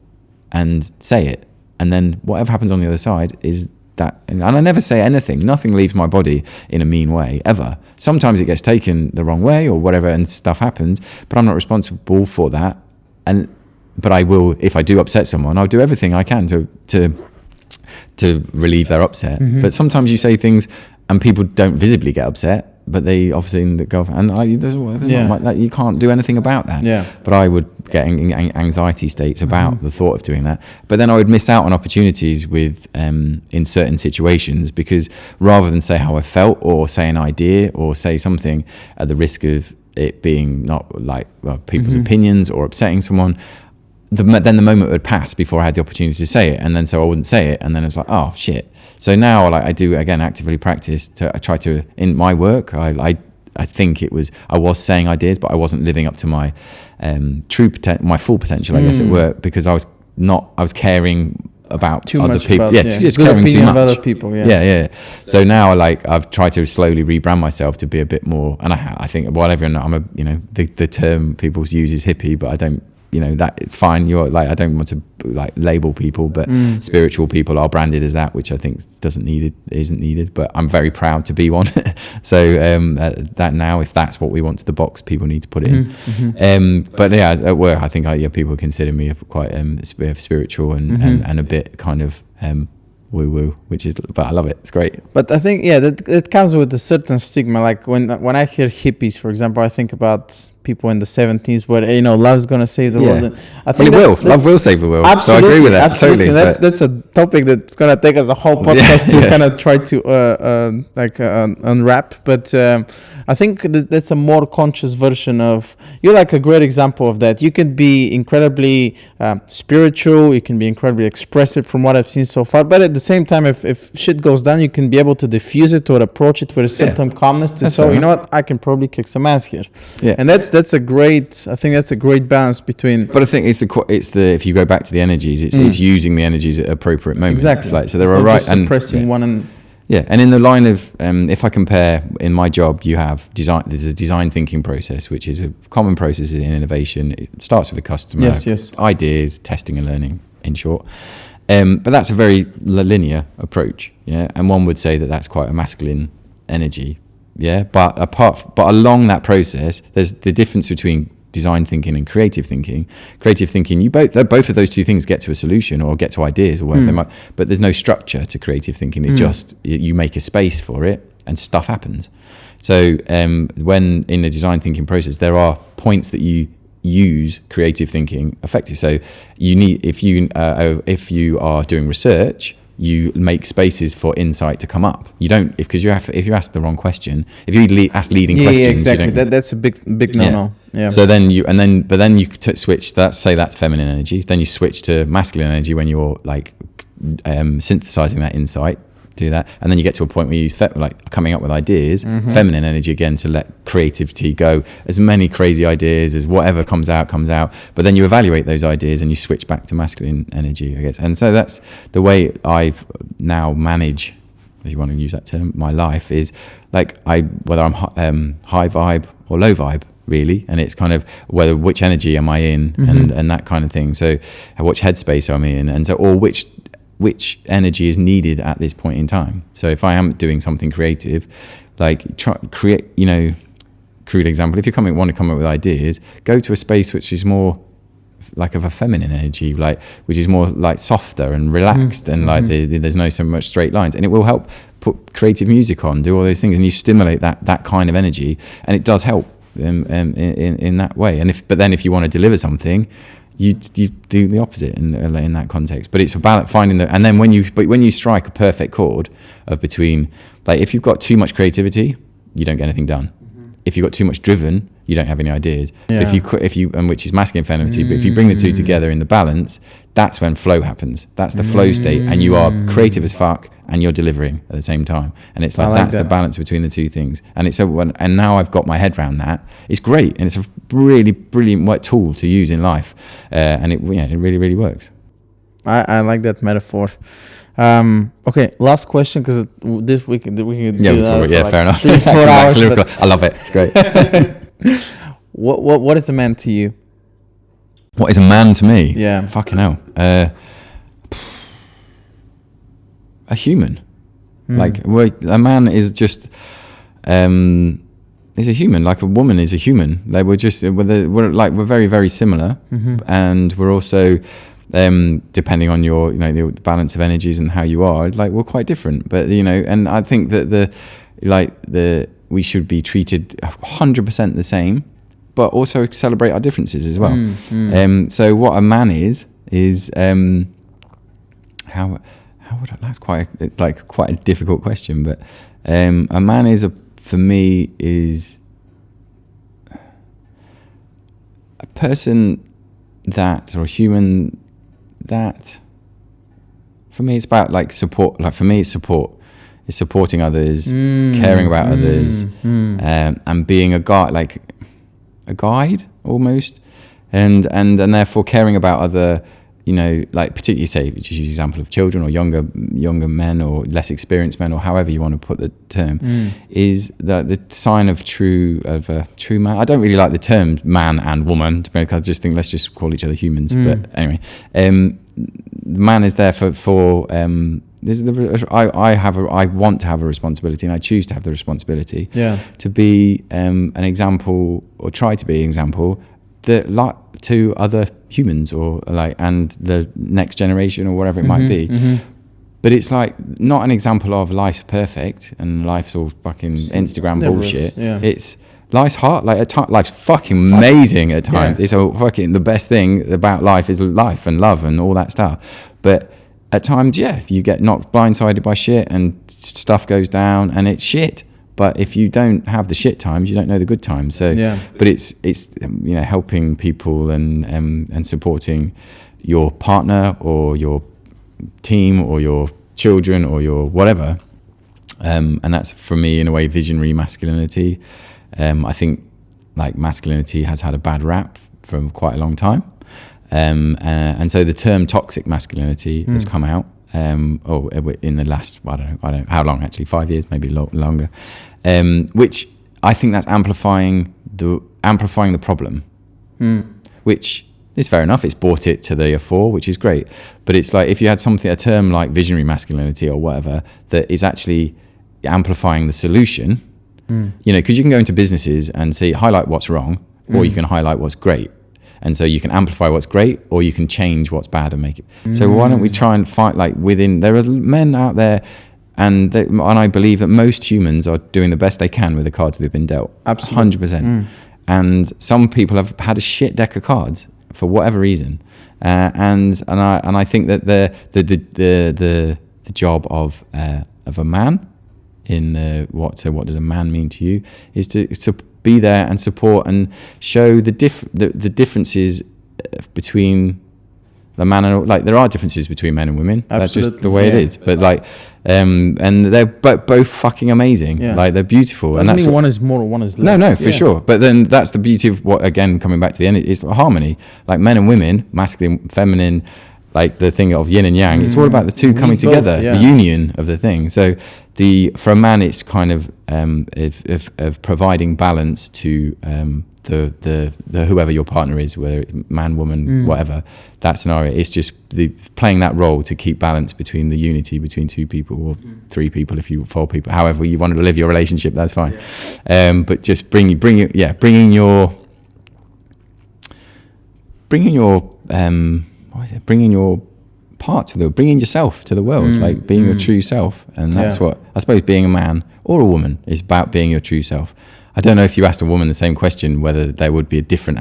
and say it. And then whatever happens on the other side is that. And I never say anything. Nothing leaves my body in a mean way, ever. Sometimes it gets taken the wrong way or whatever, and stuff happens, but I'm not responsible for that. But I will, if I do upset someone, I'll do everything I can to relieve their upset. But sometimes you say things and people don't visibly get upset, but they obviously go off, and there's not like that. You can't do anything about that. But I would get anxiety states about the thought of doing that. But then I would miss out on opportunities with in certain situations, because rather than say how I felt or say an idea or say something at the risk of it being not like people's opinions or upsetting someone, then the moment would pass before I had the opportunity to say it, and then so I wouldn't say it, and then it's like, oh shit. So now, like I do again, actively practice. I try to, in my work, I think I was saying ideas, but I wasn't living up to my my full potential, I guess, at work, because I was caring about too other much people. Just caring too much. Of other people. So now, I've tried to slowly rebrand myself to be a bit more, and I think whatever. The term people use is hippie, but I don't. That it's fine. You're like, I don't want to like label people, but spiritual people are branded as that, which I think isn't needed. But I'm very proud to be one. So that now, if that's what we want to the box, people need to put it in. But yeah, at work, I think people consider me quite spiritual and a bit kind of woo woo, but I love it. It's great. But I think that comes with a certain stigma. Like when I hear hippies, for example, I think about people in the 70s where love's gonna save the world. I think love will save the world. Absolutely, so I agree with that. Absolutely. Totally. That's a topic that's gonna take us a whole podcast to kind of try to unwrap. But I think that's a more conscious version of. You're like a great example of that. You can be incredibly spiritual. You can be incredibly expressive from what I've seen so far. But at the same time, if shit goes down, you can be able to diffuse it or approach it with a certain calmness. So you know what, I can probably kick some ass here. Yeah, and that's a great. I think that's a great balance between. But I think it's the if you go back to the energies, it's using the energies at appropriate moments. Exactly. Like, so there are right and suppressing one and. Yeah, and in the line of, if I compare, in my job, you have design. There's a design thinking process, which is a common process in innovation. It starts with the customer, yes. ideas, testing and learning, in short. But that's a very linear approach, yeah. And one would say that that's quite a masculine energy, yeah. But along that process, there's the difference between design thinking and creative thinking. Creative thinking, both of those two things get to a solution or get to ideas or whatever they might, but there's no structure to creative thinking. It just, you make a space for it and stuff happens. So when in the design thinking process, there are points that you use creative thinking effective. So you need, if you are doing research, you make spaces for insight to come up. You don't, if you ask the wrong question, if you ask leading questions, exactly. That's a big no. Yeah. So then you switch. Say that's feminine energy. Then you switch to masculine energy when you're like synthesizing that insight. Do that, and then you get to a point where you use coming up with ideas. Feminine energy again to let creativity go. As many crazy ideas as whatever comes out. But then you evaluate those ideas and you switch back to masculine energy, I guess. And so that's the way I've now manage, if you want to use that term, my life is like whether I'm high vibe or low vibe. Really, and it's kind of which energy am I in, and that kind of thing. So, which headspace I'm in, and so or which energy is needed at this point in time. So if I am doing something creative, like create, crude example, if you want to come up with ideas, go to a space which is more like of a feminine energy, like which is more like softer and relaxed, and like there's no so much straight lines, and it will help put creative music on, do all those things, and you stimulate that kind of energy, and it does help in that way. And if you want to deliver something, you do the opposite in that context. But it's about finding and then when you strike a perfect chord of between, like if you've got too much creativity, you don't get anything done. If you've got too much driven, you don't have any ideas. Yeah. If you and which is masculine femininity, but if you bring the two together in the balance, that's when flow happens. That's the flow state, and you are creative as fuck, and you're delivering at the same time. And it's like that's the balance between the two things. And it's and now I've got my head around that. It's great, and it's a really brilliant tool to use in life, and it really really works. I like that metaphor. Okay, last question, because this we could fair enough. 3-4 hours. I love it. It's great. What is a man to you? What is a man to me? Yeah. Fucking hell. A human. Like a man is just is a human. Like a woman is a human. Like we're very very similar, and we're also depending on your the balance of energies and how you are, like we're quite different. But and I think that we should be treated 100% the same, but also celebrate our differences as well. So what a man is how would that's quite a difficult question, but a man for me is a person or a human that, for me, it's about like support. Like for me, it's support. It's supporting others, caring about others, and being a guide almost, and therefore caring about other, like particularly say, just use the example of children or younger men or less experienced men, or however you want to put the term, is the sign of a true man. I don't really like the term man and woman, because I just think let's just call each other humans. But anyway, man is there for I want to have a responsibility, and I choose to have the responsibility to be an example, or try to be an example that to other humans, or and the next generation, or whatever it might be. but it's like not an example of life's perfect and life's all fucking Instagram bullshit. It's life's hard. Like life's fucking amazing at times. It's a fucking the best thing about life is life and love and all that stuff. But at times, you get knocked blindsided by shit and stuff goes down and it's shit. But if you don't have the shit times, you don't know the good times. So, but it's helping people and supporting your partner or your team or your children or your whatever. And that's for me in a way visionary masculinity. I think like masculinity has had a bad rap for quite a long time. And so the term toxic masculinity has come out in the last, I don't know how long actually, 5 years, maybe longer, which I think that's amplifying the problem, which is fair enough. It's brought it to the fore, which is great. But it's like if you had a term like visionary masculinity or whatever, that is actually amplifying the solution, because you can go into businesses and highlight what's wrong, or you can highlight what's great. And so you can amplify what's great, or you can change what's bad and make it. So why don't we try and fight there are men out there, and I believe that most humans are doing the best they can with the cards they've been dealt. Absolutely. 100%. And some people have had a shit deck of cards for whatever reason. And I think that the job of a man in what does a man mean to you is to be there and support and show the differences between the man and there are differences between men and women. Absolutely. That's just the way it is. But and they're both fucking amazing. They're beautiful. Doesn't and that's mean one is more or one is less. No, for sure. But then that's the beauty of what, again, coming back to the end, is harmony. Like men and women, masculine, feminine, like the thing of yin and yang. It's all about the two coming together, the union of the thing. So for a man, it's kind of providing balance to the whoever your partner is, whether it's man, woman, whatever, that scenario. It's just playing that role to keep balance between the unity between two people or three people, if you 4 people, however you want to live your relationship, that's fine. But just bringing your part to bringing yourself to the world, like being your true self. And that's what I suppose being a man or a woman is about, being your true self. I don't know if you asked a woman the same question, whether there would be a different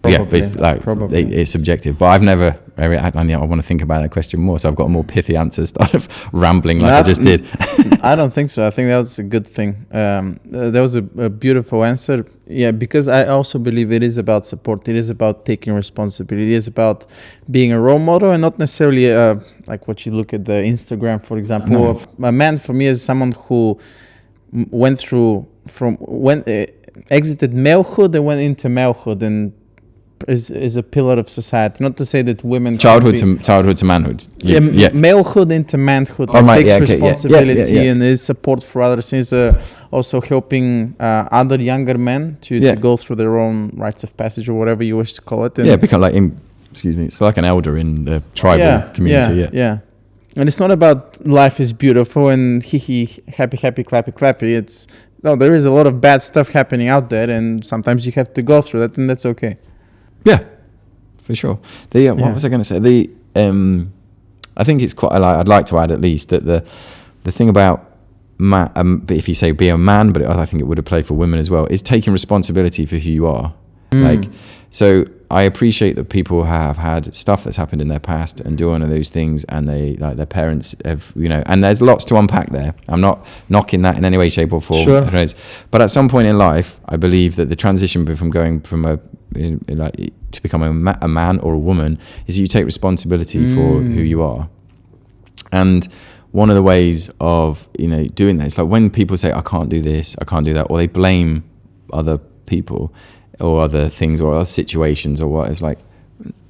Probably. It's subjective. But I've never. I want to think about that question more. So I've got a more pithy answer instead of rambling I just did. I don't think so. I think that was a good thing. That was a beautiful answer. Yeah, because I also believe it is about support. It is about taking responsibility. It is about being a role model, and not necessarily like what you look at the Instagram, for example. No. A man for me is someone who went through exited malehood and went into malehood and is a pillar of society. Not to say that women childhood to manhood. Malehood into manhood. Takes responsibility and is support for others. Is also helping other younger men to go through their own rites of passage or whatever you wish to call it. And become it's like an elder in the tribal community. And it's not about life is beautiful and happy clappy. There is a lot of bad stuff happening out there, and sometimes you have to go through that, and that's okay. Yeah, for sure. What was I going to say? I think it's quite. I'd like to add at least that the thing about if you say be a man, but I think it would apply for women as well, is taking responsibility for who you are. So I appreciate that people have had stuff that's happened in their past and do one of those things, and they their parents have, and there's lots to unpack there. I'm not knocking that in any way, shape, or form. Sure. But at some point in life, I believe that the transition from going from to become a man or a woman is you take responsibility for who you are. And one of the ways of doing that is like when people say I can't do this, I can't do that, or they blame other people or other things or other situations or what. It's like,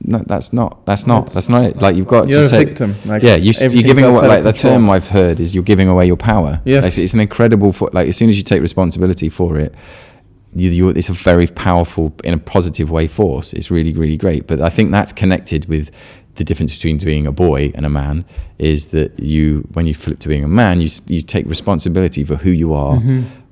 no, that's not it. Like you've got you're to say, a victim. You're giving away. Like the term I've heard is you're giving away your power. Yes, it's an incredible. As soon as you take responsibility for it, it's a very powerful, in a positive way, force. It's really, really great. But I think that's connected with the difference between being a boy and a man is that when you flip to being a man, you take responsibility for who you are,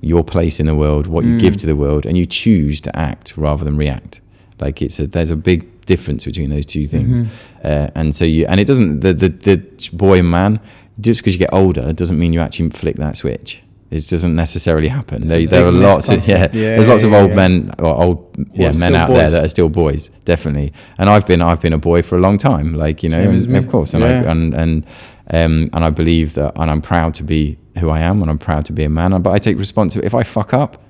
your place in the world, what you give to the world, and you choose to act rather than react. Like there's a big difference between those two things. And so it doesn't, the boy and man, just because you get older doesn't mean you actually flick that switch. It doesn't necessarily happen. There are lots of there's lots of old men or men out there that are still boys, definitely. And I've been a boy for a long time, like, you know, and of course, and I believe that, and I'm proud to be who I am, and I'm proud to be a man. But I take responsibility. If I fuck up,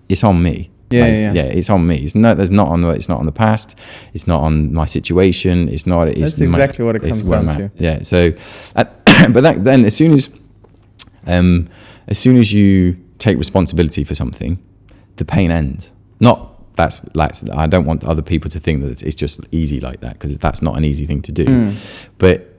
it's on me. It's on me. It's not on the past. It's not on my situation. It's not. That's exactly what it comes down to. Yeah. So, but then as soon as you take responsibility for something, the pain ends. That's I don't want other people to think that it's just easy like that, because that's not an easy thing to do. But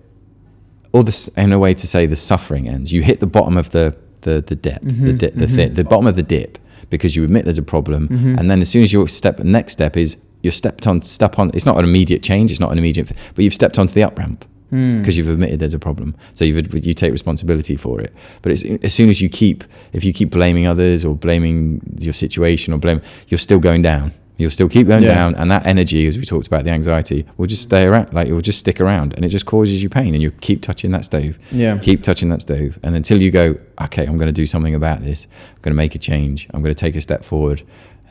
in a way to say, the suffering ends. You hit the bottom of the depth, the bottom of the dip, because you admit there's a problem, and then as soon as the next step is you're step on. It's not an immediate change. It's not an immediate, but you've stepped onto the up ramp. Because you've admitted there's a problem, so you take responsibility for it. But as soon as if you keep blaming others or blaming your situation you're still going down. You'll still keep going down, and that energy, as we talked about, the anxiety, will just stay around. Like, it will just stick around, and it just causes you pain, and you keep touching that stove. Keep touching that stove, and until you go, okay, I'm going to do something about this. I'm going to make a change. I'm going to take a step forward.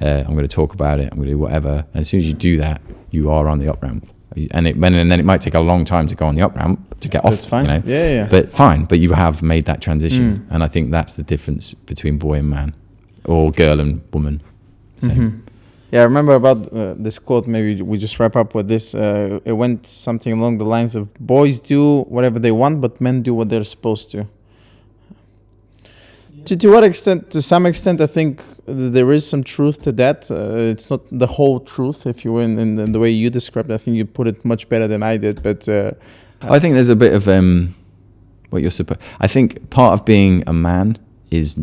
I'm going to talk about it. I'm going to do whatever. And as soon as you do that, you are on the up ramp. And then it might take a long time to go on the up ramp to get off. That's fine. You know? But fine. But you have made that transition, and I think that's the difference between boy and man, or girl and woman. Yeah, I remember about this quote. Maybe we just wrap up with this. It went something along the lines of, boys do whatever they want, but men do what they're supposed to. To what extent? To some extent, I think there is some truth to that. It's not the whole truth, if you will, in the way you described it. I think you put it much better than I did. But I think there's a bit of what you're supposed. I think part of being a man is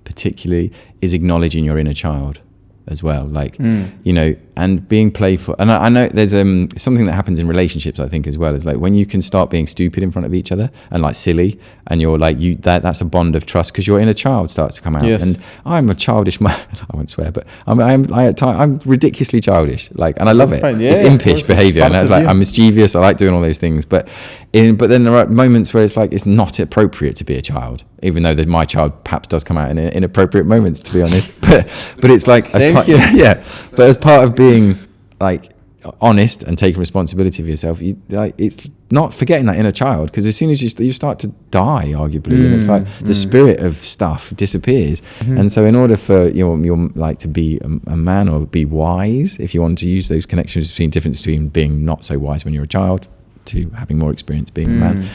particularly acknowledging your inner child as well, like you know, and being playful. And I know there's something that happens in relationships, I think, as well, is like when you can start being stupid in front of each other and like silly, and you're like that's a bond of trust, because your inner child starts to come out. And I'm a childish man. I won't swear, but I'm ridiculously childish, like, and I love it. It's impish behavior, and it's like I'm mischievous. I like doing all those things, but then there are moments where it's like it's not appropriate to be a child, even though my child perhaps does come out in inappropriate moments, to be honest. But it's like but as part of being like honest and taking responsibility for yourself, it's not forgetting that inner child, because as soon as you start to die, arguably, and it's like the spirit of stuff disappears. And so in order for you're like to be a man, or be wise, if you want to use those connections between being not so wise when you're a child to having more experience being a man,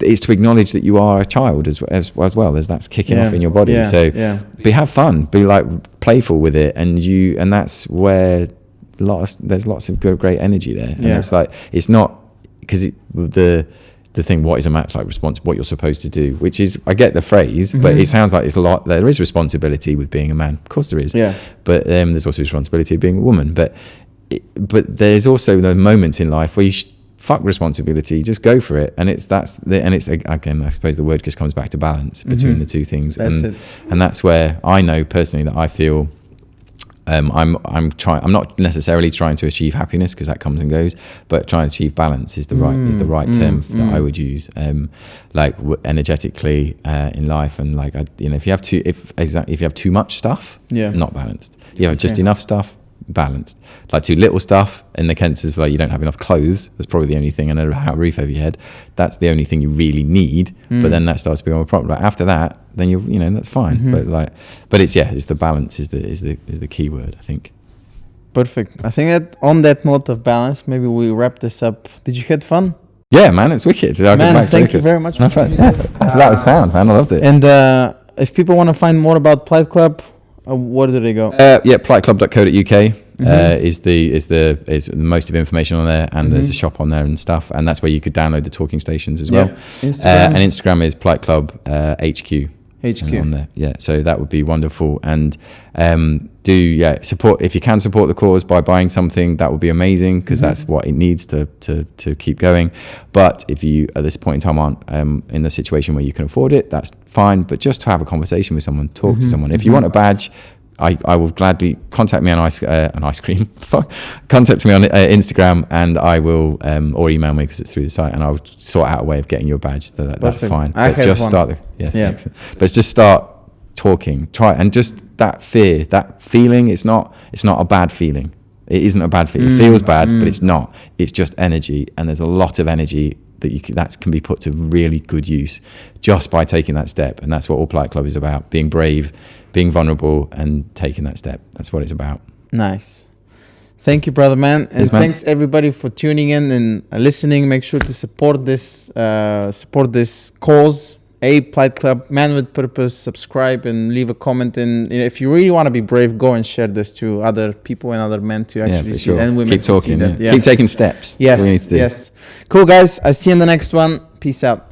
is to acknowledge that you are a child as well as that's kicking off in your body. Have fun, be like playful with it, and that's where there's lots of great energy there. And it's like, it's not because the thing, what is a match like response, what you're supposed to do, which is, I get the phrase, but it sounds like it's a lot. There is responsibility with being a man, of course there is, but there's also responsibility of being a woman, but there's also the moments in life where you fuck responsibility, just go for it. And it's again, I suppose the word just comes back to balance between the two things. And that's where I know personally that I feel I'm not necessarily trying to achieve happiness, because that comes and goes, but trying to achieve balance is the right term that I would use, like energetically in life. And like, if you have too much stuff, not balanced. You have just enough stuff, balanced. Like too little stuff, in the sense of like you don't have enough clothes, that's probably the only thing, and a roof over your head, that's the only thing you really need. But then that starts to become a problem. Like after that, then that's fine. But it's the balance is the key word, I think. Perfect. I think that on that note of balance, maybe we wrap this up. Did you have fun? Yeah, man, it's wicked. Thank you very much. That was sound, man. I loved it. And if people want to find more about Plight Club, where do they go? Plightclub.co.uk is the most of information on there, and there's a shop on there and stuff, and that's where you could download the talking stations as well. And Instagram is Plight Club HQ on there. So that would be wonderful. And support, if you can support the cause by buying something, that would be amazing, because that's what it needs to keep going. But if you at this point in time aren't in the situation where you can afford it, that's fine. But just to have a conversation with someone, talk to someone. If you want a badge, I will gladly contact me on ice cream. Contact me on Instagram, and I will or email me because it's through the site, and I'll sort out a way of getting you a badge. That's fine. But just start. Excellent. But just start talking. Try, and just that fear, that feeling. It's not a bad feeling. It isn't a bad feeling. It feels bad, but it's not. It's just energy, and there's a lot of energy that can be put to really good use just by taking that step. And that's what all Plight Club is about: being brave, being vulnerable, and taking that step. That's what it's about. Nice. Thank you, brother man. And thanks everybody for tuning in and listening. Make sure to support this cause. Plight Club, Man with Purpose. Subscribe and leave a comment. And if you really want to be brave, go and share this to other people and other men to actually see. Sure. And women keep talking. To see that. Keep taking steps. Yes. Yes. Cool, guys. I see you in the next one. Peace out.